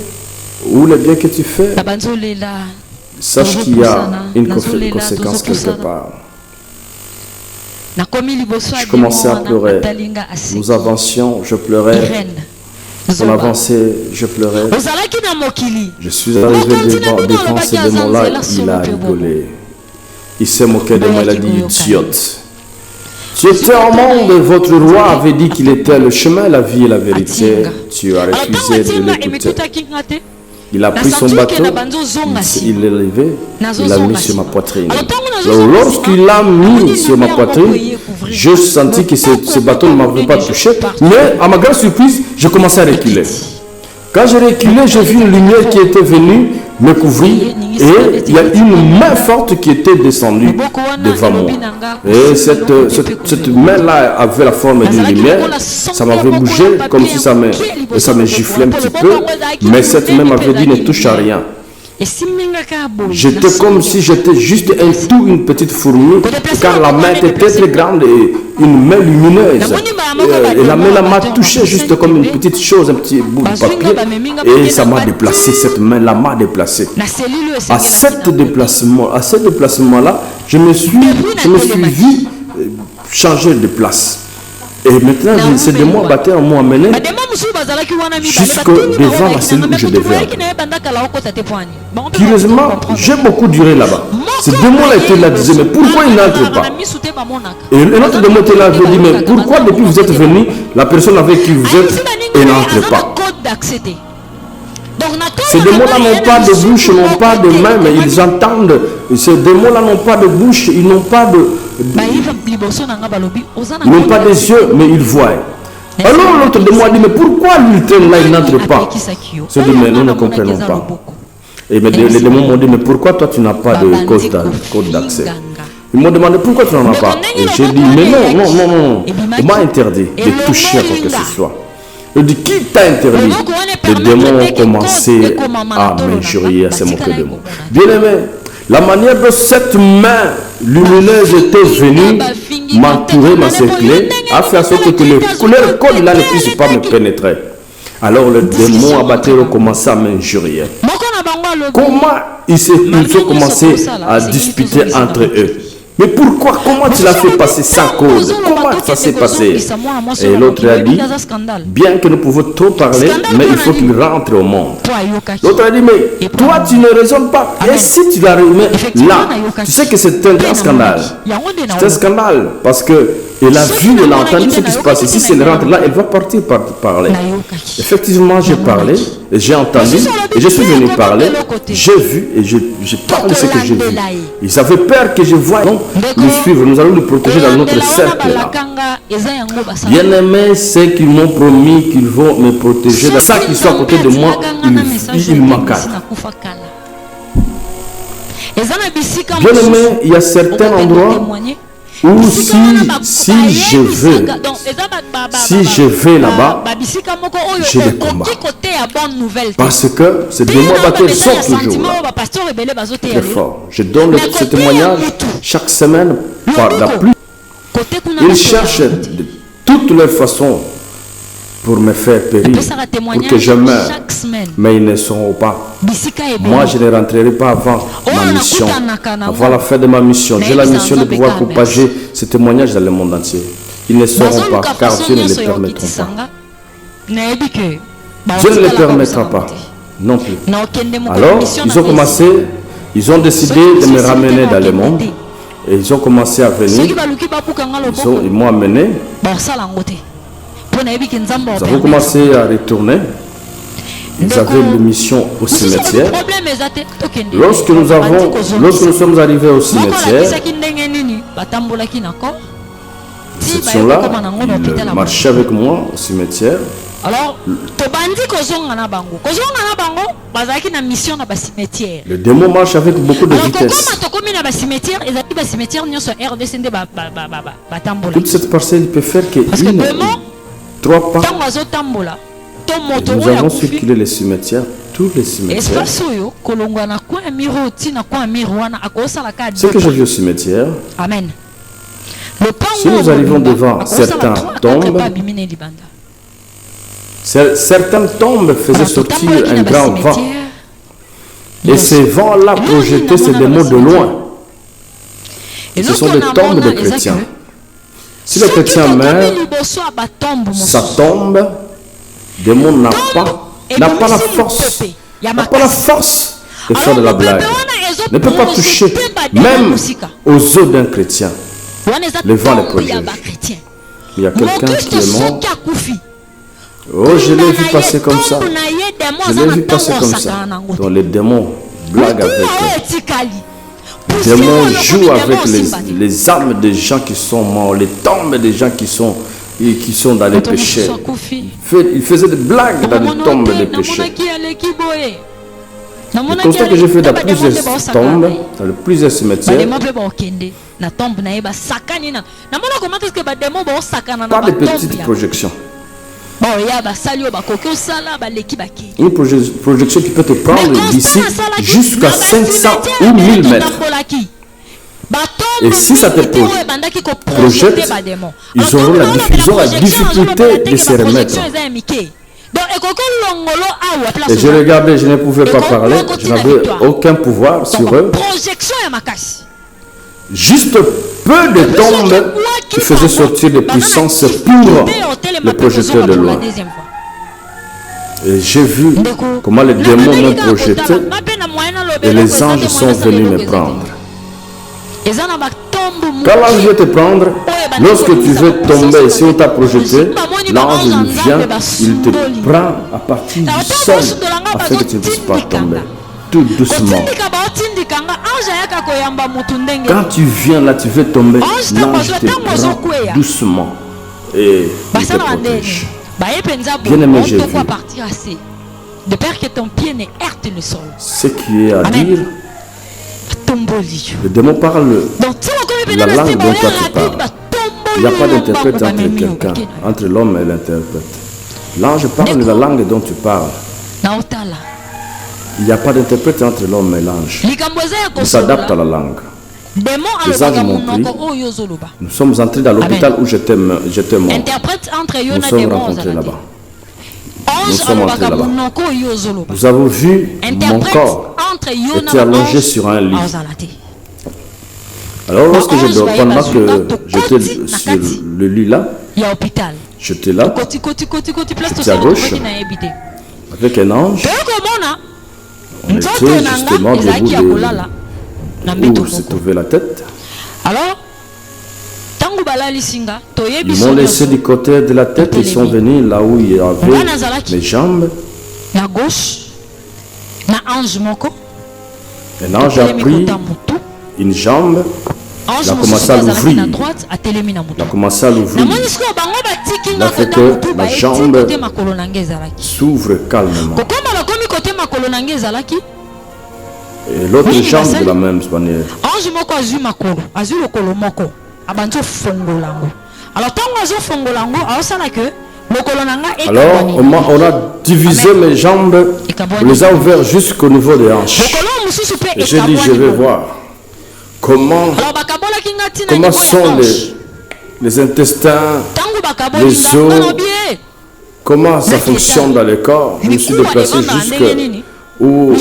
ou le bien que tu fais, sache qu'il y a une conséquence quelque part. Je commençais à pleurer. Nous avancions, je pleurais. On avançait, je pleurais. Je suis arrivé devant ces démons-là, il a rigolé. Il s'est moqué de moi, il a dit idiote. Tu étais en monde, votre roi avait dit qu'il était le chemin, la vie et la vérité. Tu as refusé de l'écouter. Il a pris son bateau, il l'a levé, il l'a mis sur ma poitrine. Alors, lorsqu'il l'a mis sur ma poitrine, je sentis que ce bateau ne m'avait pas touché. Mais à ma grande surprise, je commençais à reculer. Quand j'ai reculé, j'ai vu une lumière qui était venue me couvrir et il y a une main forte qui était descendue devant moi. Et cette main-là avait la forme d'une lumière. Ça m'avait bougé comme si ça me giflait un petit peu. Mais cette main m'avait dit ne touche à rien. J'étais comme si j'étais juste une petite fourmi, car la main était très grande et une main lumineuse. Et la main m'a touché juste comme une petite chose, un petit bout de papier, et ça m'a déplacé, cette main-là m'a déplacé. À ce déplacement-là, je me suis vu changer de place. Et maintenant, ces démons battaient en moi, amené jusqu'au devant la cellule où je devais aller. Curieusement, j'ai beaucoup duré là-bas. Ces démons-là étaient là, disaient, mais pourquoi ils n'entrent pas? Et l'autre démon était là, il dit, mais pourquoi depuis que vous êtes venu, la personne avec qui vous êtes, elle n'entre pas? Ces démons-là n'ont pas de bouche, n'ont pas de main, mais ils entendent. Ces démons-là n'ont pas de bouche, ils n'ont pas ils n'ont pas des yeux, mais ils voient. Alors l'autre démon a dit, mais pourquoi lui traîne là, il n'entre pas? Je dis, mais nous ne comprenons pas. Et les démons m'ont dit, mais pourquoi toi tu n'as pas de code d'accès? Ils m'ont demandé pourquoi tu n'en as pas. Et j'ai dit, mais non. On m'a interdit de toucher à quoi que ce soit. Je dis, qui t'a interdit? Les démons ont commencé à m'injurier, à se moquer de moi. Bien aimé, la manière dont cette main lumineuse était venue m'entourer, m'encercler, a fait en sorte que les couleurs codes là ne puissent pas me pénétrer. Alors le démon abattu a commencé à m'injurier. Comment ils ont commencé à disputer entre eux? Mais pourquoi? Comment tu l'as fait passer sans cause? Comment ça s'est passé? Et l'autre a dit, bien que nous pouvons trop parler, mais il faut qu'il rentre au monde. L'autre a dit, mais toi tu ne raisonnes pas. Et si tu l'arrives là, tu sais que c'est un grand scandale. C'est un scandale parce que elle a vu, elle a entendu ce qui se passe. Et si elle rentre là, elle va partir parler. Effectivement, j'ai parlé, j'ai entendu, et je suis venu parler, j'ai vu et j'ai parlé ce que j'ai vu. Ils avaient peur que je voie. Donc, le suivre, nous allons le protéger dans notre cercle là. Bien aimé, c'est qu'ils m'ont promis qu'ils vont me protéger. Dans ça qui soit à côté de moi, ils m'encadrent. Bien aimé, il y a certains endroits où si je vais là-bas, je les combats. Parce que ces démons abattus sont toujours là. Très fort. Je donne ce témoignage chaque semaine par la pluie. Ils cherchent de toutes leurs façons pour me faire périr, pour que je meure. Mais ils ne seront pas. Moi, je ne rentrerai pas avant ma mission, avant la fin de ma mission. J'ai la mission de pouvoir propager ce témoignage dans le monde entier. Ils ne seront pas, car Dieu ne les permettra pas. Dieu ne les permettra pas, non plus. Alors, ils ont commencé, ils ont décidé de me ramener dans le monde. Et ils ont commencé à venir. Ils m'ont amené. Nous avons commencé à retourner. Ils avaient une mission au cimetière. Lorsque nous sommes arrivés au cimetière, ils étaient là, ils marchaient avec moi au cimetière. Alors, le démon marche avec beaucoup de vitesse. Toute cette parcelle peut faire que trois pas. Nous avons circulé les cimetières, tous les cimetières. Ce que j'ai vu au cimetière, amen. Si nous arrivons devant certaines tombes faisaient sortir un grand vent. Et ces vents-là projetaient ces démons de loin. Ce sont des tombes de chrétiens. Si le chrétien meurt, sa tombe, le démon n'a pas la force. N'a pas la force de faire de la blague. Ne peut pas toucher même aux os d'un chrétien. Le vent les protège. Il y a quelqu'un qui est mort. Oh, je l'ai vu passer comme ça. Je l'ai vu passer comme ça. Donc les démons blaguent avec eux. Les démons jouent avec les âmes des gens qui sont morts, les tombes des gens qui sont dans les péchés. Il faisait des blagues dans les tombes des péchés. Le constat que j'ai fait dans plusieurs tombes, dans plusieurs cimetières, pas de petites projections. Une projection qui peut te prendre d'ici jusqu'à 500 ou 1000 mètres. Et si ça te projette, ils auront la difficulté de se remettre. Et je regardais, je ne pouvais pas parler, je n'avais aucun pouvoir sur eux. Juste peu de tombes qui faisaient sortir des puissances pour le projecteur de loin. Et j'ai vu comment les démons m'ont projeté et les anges sont venus me prendre. Quand l'ange veut te prendre, lorsque tu veux tomber, si on t'a projeté, l'ange vient, il te prend à partir du sol afin que tu ne puisses pas tomber. Tout doucement. Quand tu viens là, tu veux tomber, l'ange te prend doucement et il te protège. Bien-aimé, j'ai vu. De peur que ton pied ne heurte le sol. Ce qui est à dire, le démon parle la langue dont toi tu parles. Il n'y a pas d'interprète entre quelqu'un, entre l'homme et l'interprète. L'ange parle la langue dont tu parles. Il n'y a pas d'interprète entre l'homme et l'ange. Il s'adapte à la langue. Les anges m'ont pris. Nous sommes entrés dans l'hôpital où j'étais mort. Nous sommes rencontrés là-bas. Nous sommes entrés là-bas. Nous avons vu mon corps était allongé sur un lit. Alors lorsque je dors, pendant que j'étais sur le lit là, j'étais là, j'étais à gauche, avec un ange. On était justement debout où se trouvait la tête. Ils m'ont laissé du côté de la tête et ils sont venus là où il y avait mes jambes. Un ange a pris une jambe, il a commencé à l'ouvrir. Il a commencé à l'ouvrir. Il a fait que ma jambe s'ouvre calmement. Et l'autre jambe de la même manière. Alors, on a divisé mes jambes, on les a ouvertes jusqu'au niveau des hanches. Et j'ai dit, je vais voir comment sont les intestins, les os, comment ça fonctionne dans le corps. Je me suis déplacé jusqu'à où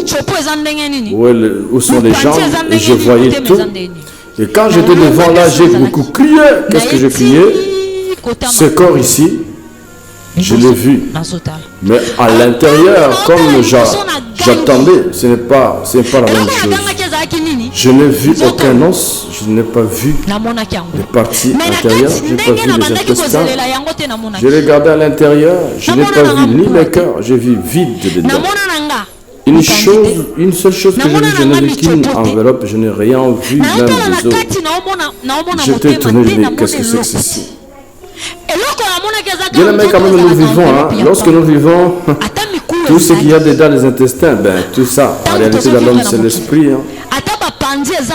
sont les jambes et je voyais tout. Et quand j'étais devant là, j'ai beaucoup crié. Qu'est-ce que j'ai crié? Ce corps ici, je l'ai vu. Mais à l'intérieur, comme j'attendais, ce n'est pas la même chose. Je n'ai vu aucun os, je n'ai pas vu les parties intérieures, je n'ai pas vu les intestins. J'ai regardé à l'intérieur, je n'ai pas vu ni le cœur, j'ai vu vide dedans. Une seule chose que j'ai vue, je n'ai vu qu'une enveloppe, je n'ai rien vu, même des autres. J'étais étonné, mais qu'est-ce que c'est que ceci? Bien aimé, quand même nous vivons, hein, lorsque nous vivons, tout ce qu'il y a dedans les intestins, ben tout ça, en réalité dans l'homme c'est l'esprit. Hein.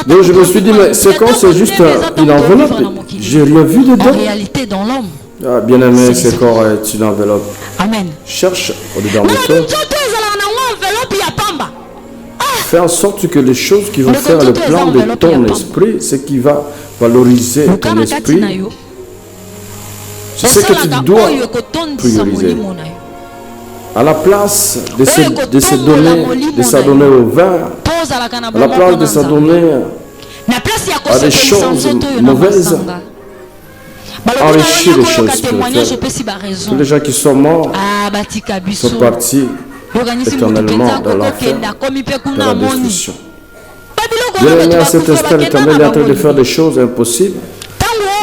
Donc je me suis dit, mais c'est quand c'est juste une enveloppe, j'ai rien vu dedans. Ah, bien aimé, ce corps est une enveloppe. Amen. Cherche au-dedans de toi. Fais en sorte que les choses qui vont faire le plan de ton esprit, ce qui va valoriser ton esprit, c'est ce que tu dois prioriser. À la place de s'adonner au vin, à la place de s'adonner à des choses mauvaises, enrichir les choses spirituelles. Tous les gens qui sont morts sont partis éternellement dans l'enfer, dans la destruction. Bien aimé, à cet instant, l'Éternel est en train de faire des choses impossibles.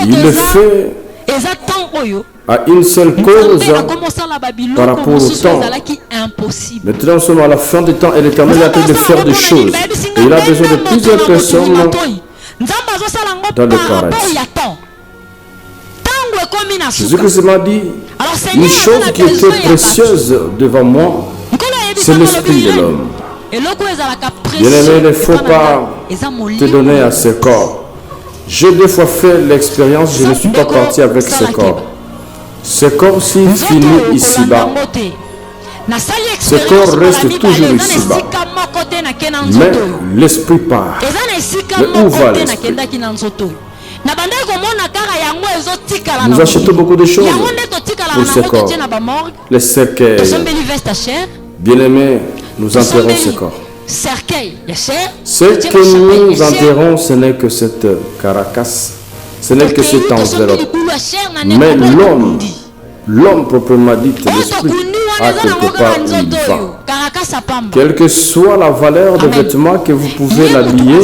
Il le fait à une seule cause par rapport au temps. Maintenant, nous sommes à la fin du temps et l'Éternel est en train de faire des choses. Et il a besoin de plusieurs personnes dans le paradis. Jésus-Christ m'a dit, une chose qui était précieuse devant moi, c'est l'esprit de l'homme. Bien-aimé, il ne faut pas te donner à ce corps. J'ai deux fois fait l'expérience, je ne suis pas parti avec ce corps. Ce corps-ci finit ici-bas. Ce corps reste toujours ici-bas. Mais l'esprit part. Mais où va l'esprit? Nous achetons beaucoup de choses pour ce corps. Les cercueils. Bien-aimés, nous enterrons ce corps. Ce que nous enterrons, ce n'est que cette caracasse, ce n'est que cette enveloppe. Mais l'homme proprement dit, l'esprit, à quelque part où il va. Quelle que soit la valeur des vêtements que vous pouvez l'habiller,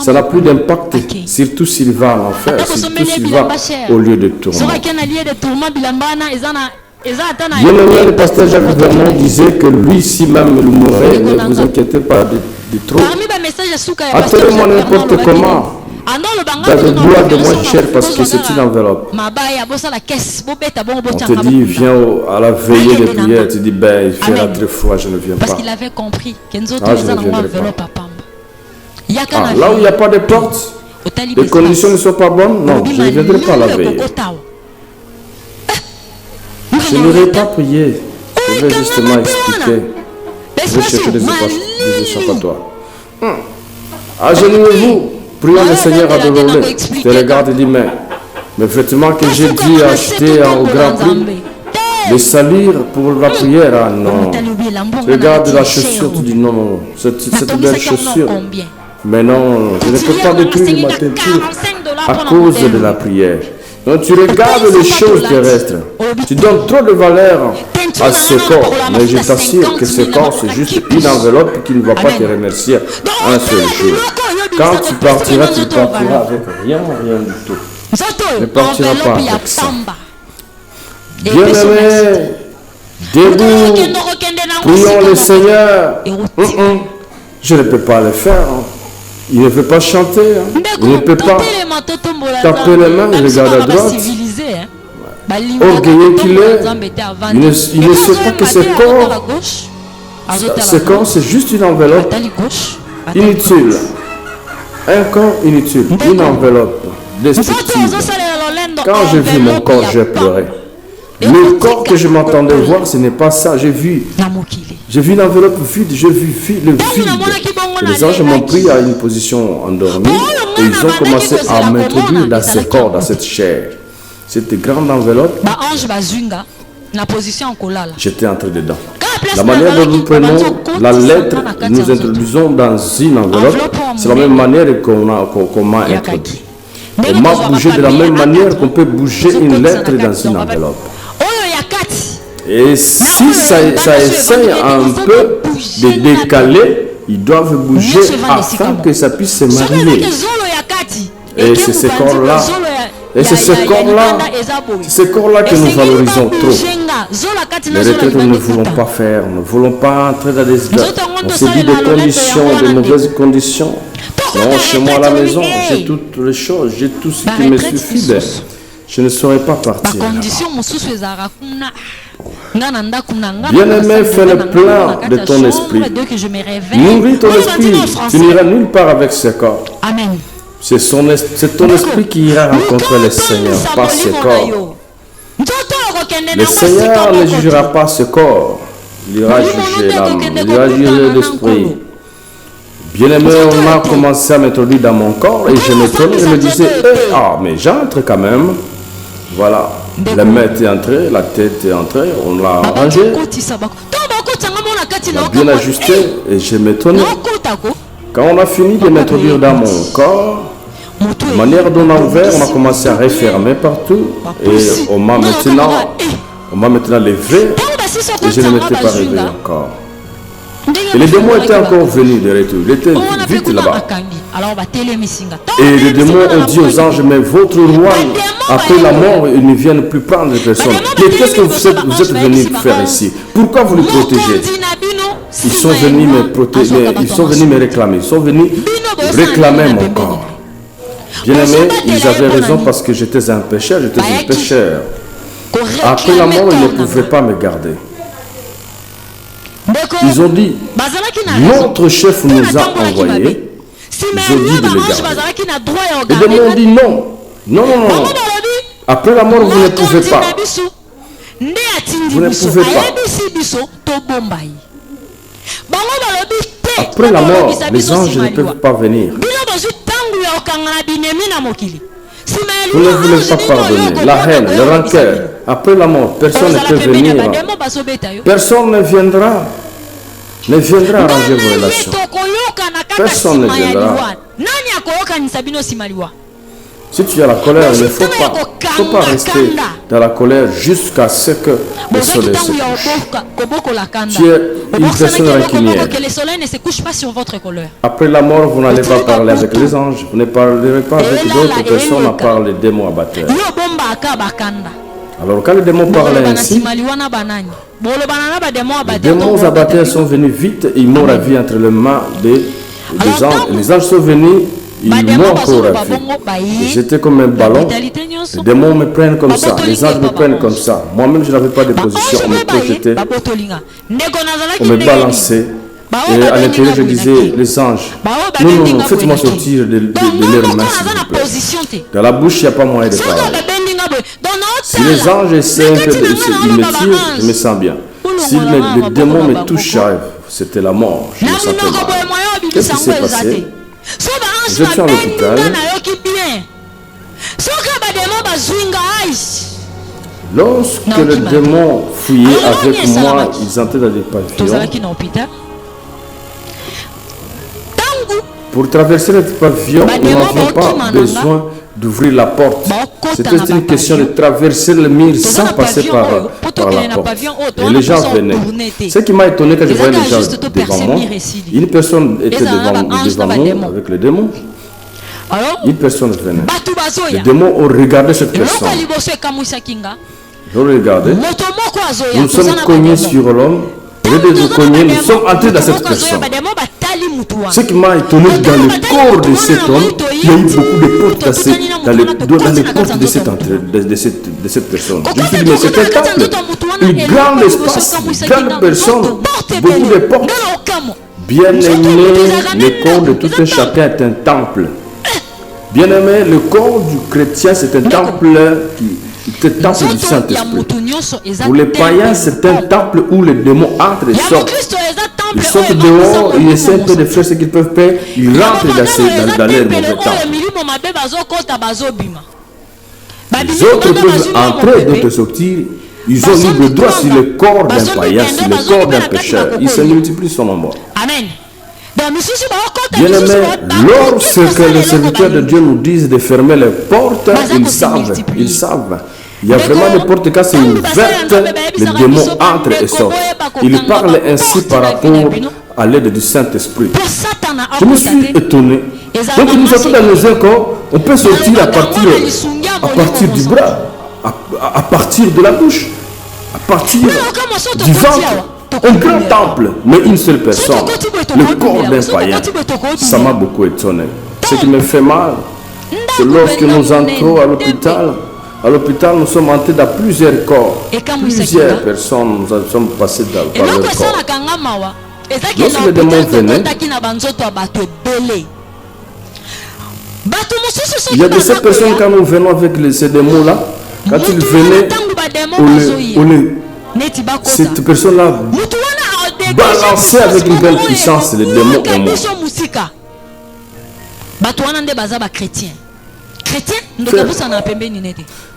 ça n'a plus d'impact, surtout s'il va en enfer, surtout s'il va au lieu de tourment. Bien aimé, le pasteur Jacques Vernon disait que lui, si même il mourait, ne vous inquiétez pas de trop. Appelez-moi n'importe comment. Dois de moins cher parce que c'est une enveloppe. On te dit, viens à la veillée de prière. Tu dis, ben, il fait très froid, je ne viens pas. Parce qu'il avait compris. Je ne viendrai pas. Là où il n'y a pas de porte, les conditions ne sont pas bonnes, non, je ne viendrai pas à la veille. Je n'irai pas prier. Je vais justement expliquer. Je vais chercher des échappatoires. Agenouillez-vous. Prions le Seigneur à Dorolé. Je te regarde et dis, mais mes vêtements que j'ai dû acheter au grand prix, les salir pour la prière, ah non. Regarde la chaussure, tu dis non, non, cette belle chaussure. Mais non, je ne peux pas détruire ma teinture à cause de la prière. Donc tu regardes les choses terrestres. Tu donnes trop de valeur à ce corps. Mais je t'assure que ce corps, c'est juste une enveloppe qui ne va pas te remercier un seul jour. Quand tu partiras avec rien du tout. Ne partiras pas avec ça. Bien-aimés, debout, prions le Seigneur. Je ne peux pas le faire. Il ne peut pas chanter. Il ne peut pas taper les mains et regarder à droite. Orgueilleux qu'il est, il ne sait pas que ce corps, c'est juste une enveloppe inutile. Un corps inutile, une enveloppe destructive. Quand j'ai vu mon corps, j'ai pleuré. Le corps que je m'attendais voir, ce n'est pas ça. J'ai vu une enveloppe vide, j'ai vu le vide. Et les anges m'ont pris à une position endormie et ils ont commencé à m'introduire dans ce corps, dans cette chair. Cette grande enveloppe, j'étais entré dedans. La manière dont nous prenons la lettre et nous introduisons dans une enveloppe, c'est la même manière qu'on m'a introduit. On m'a bougé de la même manière qu'on peut bouger une lettre dans une enveloppe. Et si ça essaye un peu de décaler, ils doivent bouger afin que ça puisse se marier. Et c'est ce corps-là. Et c'est ce corps-là que nous valorisons trop. Les retraites, nous ne voulons pas faire. Nous ne voulons pas entrer dans des... On se dit des conditions, de mauvaises conditions. Non, chez moi à la maison, j'ai toutes les choses, j'ai tout ce qui me suffit. Je ne saurais pas partir. Bien-aimé, fais le plein de ton esprit. Nourris ton esprit. Tu n'iras nulle part avec ce corps. C'est ton esprit qui ira rencontrer le Seigneur, pas ce corps. Le Seigneur ne jugera pas ce corps. Il ira juger l'âme, il ira juger l'esprit. Bien-aimé, on a commencé à m'introduire dans mon corps et je m'étonnais, je me disais, mais j'entre quand même. Voilà, la main est entrée, la tête est entrée, on l'a rangée, on l'a bien ajusté et je m'étonnais. Quand on a fini de m'introduire dans mon corps, de manière dont on a ouvert, on a commencé à refermer partout et on m'a maintenant levé et je ne m'étais pas réveillé encore. Et les démons étaient encore venus de retour. Ils étaient vite là-bas. Et les démons ont dit aux anges, mais votre roi, après la mort, ils ne viennent plus prendre les personnes. Mais qu'est-ce que vous êtes venus faire ici? Pourquoi vous les protégez? Ils sont venus me protéger, ils sont venus me réclamer. Ils sont venus réclamer mon corps. Bien aimé, ils avaient raison parce que j'étais un pécheur, Après la mort, ils ne pouvaient pas me garder. Ils ont dit, notre chef nous a envoyés. Ils ont dit de les garder. Les démons ont dit non. Non. Après la mort, vous ne pouvez pas. Vous ne pouvez pas. Après la mort, les anges ne peuvent pas venir. Vous ne voulez pas pardonner. La haine, le rancœur. Après la mort, personne ne peut venir. Personne ne viendra. Ne viendra arranger vos relations. Personne ne viendra. Si tu as la colère, il ne faut pas rester dans la colère jusqu'à ce que le soleil se couche. Tu es une personne rancunière. Après la mort, vous n'allez pas parler avec les anges. Vous ne parlerez pas avec d'autres personnes à part les démons abatteurs. Alors quand les démons parlaient ainsi, les démons abatteurs sont venus vite et ils m'ont ravi entre les mains des anges. Les anges sont venus. Ils m'ont encore ravi. J'étais comme un ballon. Les démons me prennent comme ça. Les anges me prennent comme ça. Moi-même, je n'avais pas de position. On me projetait. On me balançait. Et à l'intérieur, je disais, les anges, non, faites-moi sortir de leurs mains, s'il vous plaît. Dans la bouche, il n'y a pas moyen de parler. Si les anges essaient un peu, ils me tirent, je me sens bien. Si les démons me touchent, c'était la mort. Je me sentais mal. Qu'est-ce qui s'est passé? Je suis à l'hôpital. Lorsque le démon fouillait avec moi, ils entraient dans des pavillons. Pour traverser le pavillon, nous n'avions pas besoin d'ouvrir la porte. C'était une question de traverser le mur sans passer par la porte. Et les gens venaient. Ce qui m'a étonné quand je voyais les gens devant moi, une personne était devant nous avec le démon. Une personne venait. Les démons ont regardé cette personne. Ils ont regardé. Nous sommes cognés sur l'homme. Nous sommes entrés dans cette personne. Ce qui m'a étonné dans le corps de cet homme, il y a eu beaucoup de portes dans les portes de cette personne. Je me suis dit, mais c'est un temple, un grand espace, une grande personne, beaucoup de portes. Bien aimé, le corps de tout un chacun est un temple. Bien aimé, le corps du chrétien, c'est un temple du Saint-Esprit. Pour les païens, c'est un temple où les démons entrent et sortent. Ils sortent dehors, ils essaient un peu de faire ce qu'ils peuvent faire, ils rentrent dans leur mauvais temple. Les autres peuvent entrer, d'autres sortir. Ils ont libre droit sur le corps d'un païen, sur le corps d'un pécheur. Ils se multiplient son nombre. Amen. Bien aimé, lorsque les serviteurs de Dieu nous disent de fermer les portes, ils savent. Il y a vraiment des portes, quand c'est ouverte, les démons entrent et sortent. Ils parlent ainsi par rapport à l'aide du Saint-Esprit. Je me suis étonné. Donc nous sommes dans nos corps, on peut sortir à partir du bras, à partir de la bouche, à partir du ventre. Un grand temple, mais une seule personne. Le corps d'un païen. Ça m'a beaucoup étonné. Ce qui me fait mal, c'est lorsque nous entrons à l'hôpital. À l'hôpital, nous sommes entrés dans plusieurs corps. Plusieurs personnes, nous sommes passés par leur corps. Lorsque les démons venaient, il y a de ces personnes, quand nous venons avec ces démons-là, quand ils venaient, cette personne-là balançait avec une belle puissance les démons et moi.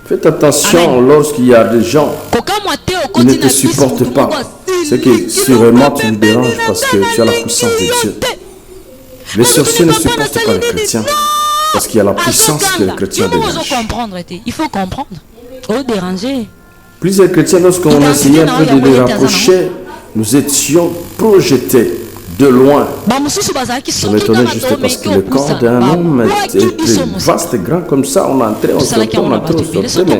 Faites attention lorsqu'il y a des gens qui ne te supportent pas. C'est que sûrement tu me déranges parce que tu as la puissance de Dieu. Les sorciers ne supportent pas les chrétiens parce qu'il y a la puissance que les chrétiens dégagent. Il faut comprendre. Oh, déranger. Plusieurs chrétiens, lorsqu'on essayait un peu de les rapprocher, nous étions projetés de loin. Je m'étonnais juste parce que le corps d'un homme était vaste et grand comme ça. On entrait, on sortait, on entrait, on sortait. Mais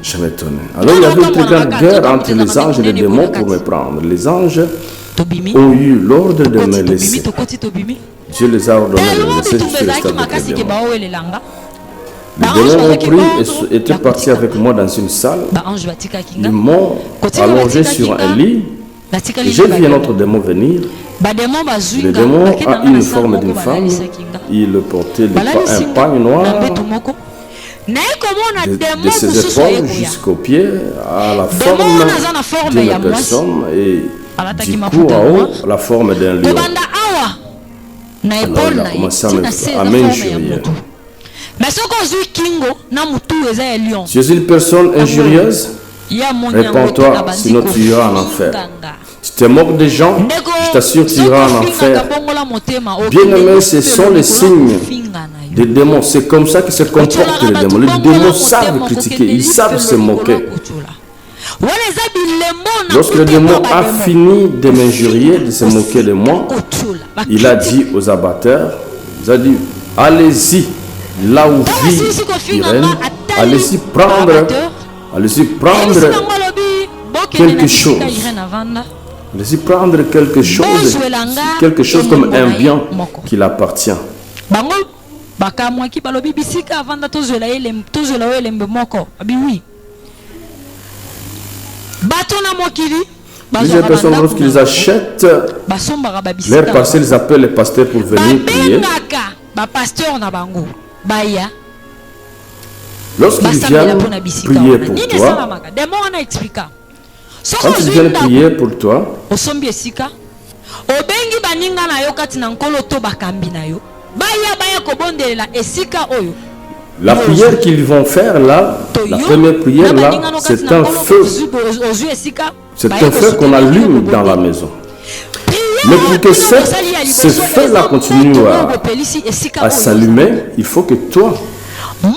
je m'étonnais. Alors il y avait une très grande guerre entre les anges et les démons pour me prendre. Les anges ont eu l'ordre de me laisser. Dieu les a ordonnés de me laisser. Je suis resté avec les démons. Les démons ont pris et étaient partis avec moi dans une salle. Ils m'ont allongé sur un lit. Et j'ai vu un autre démon venir. Le démon a une forme d'une femme. Il portait un pagne noir de ses épaules jusqu'aux pieds à la forme d'une personne et du cou en haut la forme d'un lion. Alors il a commencé à m'injurier. Tu es une personne injurieuse, réponds-toi, sinon tu iras en enfer. Si tu te moques des gens, je t'assure tu iras en enfer. Bien aimé, ce sont les signes des démons. C'est comme ça que se comportent les démons. Les démons savent critiquer, ils savent se moquer. Lorsque le démon a fini de m'injurier, de se moquer de moi, il a dit aux abatteurs, il a dit, allez-y, là où vit Irène, allez-y prendre quelque chose. Allez-y prendre quelque chose comme un bien qui l'appartient. Plusieurs personnes, lorsqu'ils achètent leur parcelle, ils appellent les pasteurs pour venir prier. Lorsqu'ils viennent prier pour toi, quand ils viennent prier pour toi, la prière qu'ils vont faire là, la première prière là, c'est un feu. C'est un feu qu'on allume dans la maison. Mais pour que ce feu-là continue à s'allumer, il faut que toi,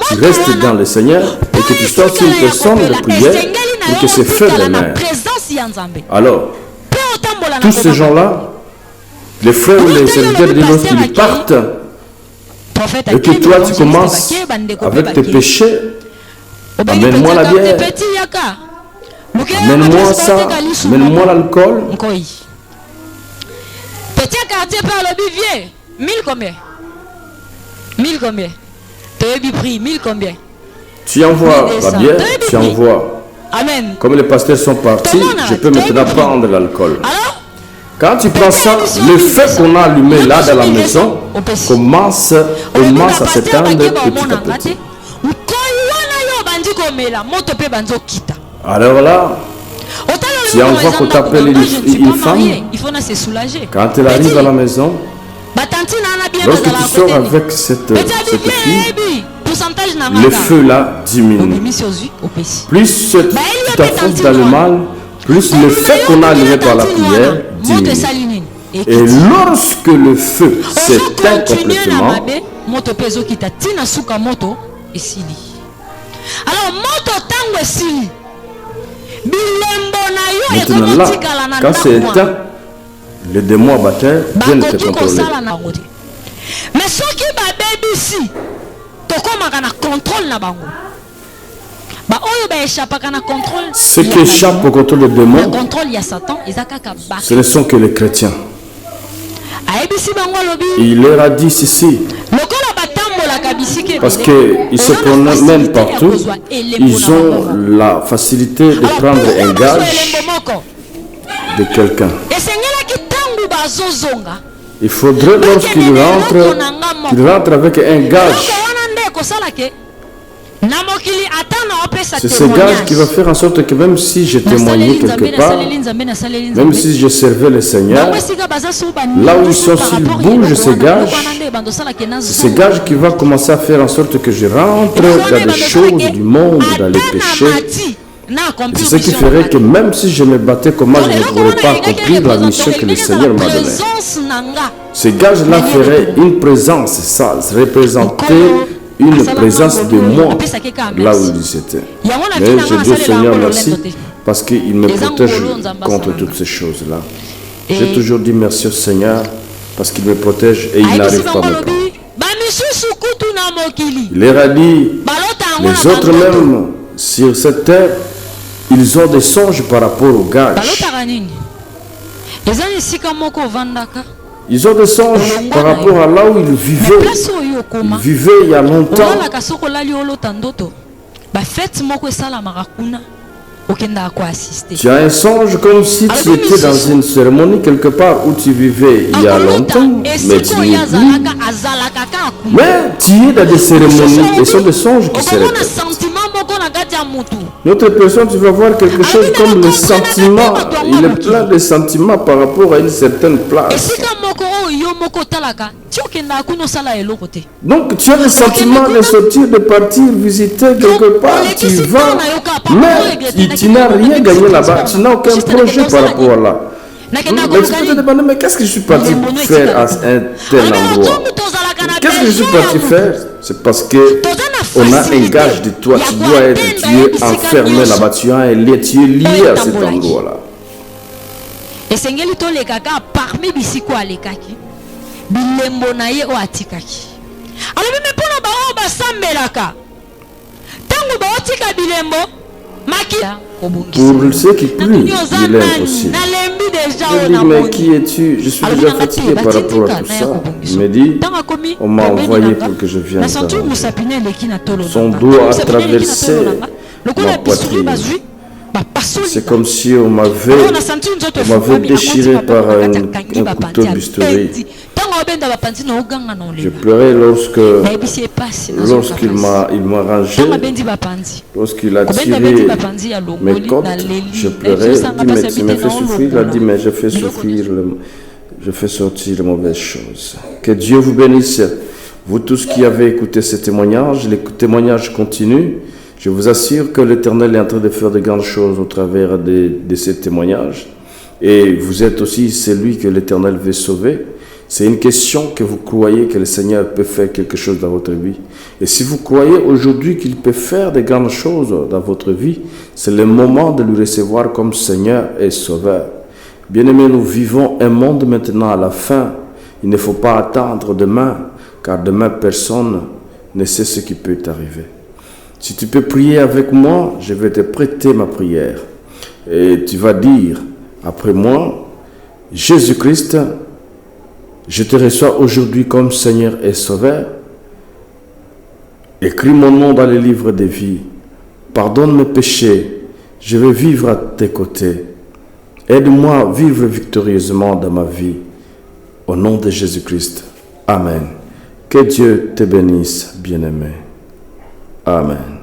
tu restes dans le Seigneur et que tu sois une personne de prière pour que ce feu demeure. Alors, tous ces gens-là, les frères ou les serviteurs de Dieu, lorsqu'ils partent, et que toi tu commences avec tes péchés, amène-moi la bière, amène-moi ça, amène-moi l'alcool. Petit quartier par le bivier, 1000 combien? 1000 combien? Tu as pris 1000 combien? Tu envoies la bière, tu envoies. Amen. Comme les pasteurs sont partis, je peux maintenant prendre l'alcool. Quand tu prends ça, le feu qu'on a allumé là dans la maison commence à s'éteindre petit à petit. Alors là, tu envoies qu'on t'appelle une femme. Quand elle arrive à la maison, lorsque tu sors avec cette fille, le feu là diminue. Plus tu t'affonces dans le mal, plus le feu qu'on a allumé par la prière diminue. Et lorsque le feu s'éteint complètement, maintenant là, quand c'est éteint, les démons abatteurs viennent te contrôler. Mais ceux qui sont ici, ce qui échappe au contrôle des démons, ce ne sont que les chrétiens. Il leur a dit ceci, parce qu'ils se promènent partout, ils ont la facilité de prendre un gage de quelqu'un. Il faudrait, lorsqu'ils rentrent avec un gage, c'est ce gage qui va faire en sorte que même si je témoignais quelque part, même si je servais le Seigneur, là où ils sont, s'ils bougent ce gage, c'est ce gage qui va commencer à faire en sorte que je rentre dans les choses du monde, dans les péchés. C'est ce qui ferait que même si je me battais comment, je ne pourrais pas accomplir la mission que le Seigneur m'a donnée. Ce gage-là ferait une présence, ça représentait une présence de moi là où il était. Mais je dis au Seigneur merci parce qu'il me protège contre toutes ces choses-là. J'ai toujours dit merci au Seigneur parce qu'il me protège et il n'arrive pas à me prendre. Il leur a dit, les autres même sur cette terre, ils ont des songes par rapport au gage. Ils ont des songes par rapport à là où ils vivaient. Ils vivaient il y a longtemps. Tu as un songe comme si tu étais dans une cérémonie quelque part où tu vivais il y a longtemps, mais tu n'y es plus. Mais tu es dans des cérémonies et ce sont des songes qui se répètent. Notre personne, tu vas voir quelque chose comme le sentiment. Il est plein de sentiments par rapport à une certaine place. Donc tu as le sentiment de sortir, de partir, visiter quelque part, tu vas, mais tu n'as rien gagné là-bas, tu n'as aucun projet par rapport à là. Mais tu peux te demander, mais qu'est-ce que je suis parti faire à un tel endroit? Qu'est-ce que je suis parti faire? c'est parce que on a un gage de toi. Tu dois être, tu es enfermé là-bas, tu es lié à cet endroit-là. Et sengeli to le kaka parmi bisiko alekaki bilembo na ye o atikaki. Alors même pour na ba o ba sambelaka tango ba otika bilembo maki pour ceux qui plient, il est impossible. Je dis, mais qui es-tu? Je suis déjà fatigué par rapport à tout ça. Il me dit, on m'a envoyé pour que je vienne. Son doigt a traversé ma poitrine. C'est comme si on m'avait déchiré par un couteau bistouri. Je pleurais lorsqu'il m'a rangé, lorsqu'il a tiré mes côtes. Je pleurais, il dit, mais tu me fais souffrir. Il a dit, mais je fais souffrir, je fais sortir les mauvaises choses. Que Dieu vous bénisse. Vous tous qui avez écouté ces témoignages, les témoignages continuent. Je vous assure que l'Éternel est en train de faire de grandes choses au travers de ces témoignages. Et vous êtes aussi celui que l'Éternel veut sauver. C'est une question que vous croyez que le Seigneur peut faire quelque chose dans votre vie. Et si vous croyez aujourd'hui qu'il peut faire de grandes choses dans votre vie, c'est le moment de lui recevoir comme Seigneur et Sauveur. Bien-aimés, nous vivons un monde maintenant à la fin. Il ne faut pas attendre demain, car demain personne ne sait ce qui peut arriver. Si tu peux prier avec moi, je vais te prêter ma prière. Et tu vas dire, après moi, Jésus-Christ, je te reçois aujourd'hui comme Seigneur et Sauveur. Écris mon nom dans le livre de vie. Pardonne mes péchés. Je vais vivre à tes côtés. Aide-moi à vivre victorieusement dans ma vie. Au nom de Jésus-Christ. Amen. Que Dieu te bénisse, bien-aimé. Amen.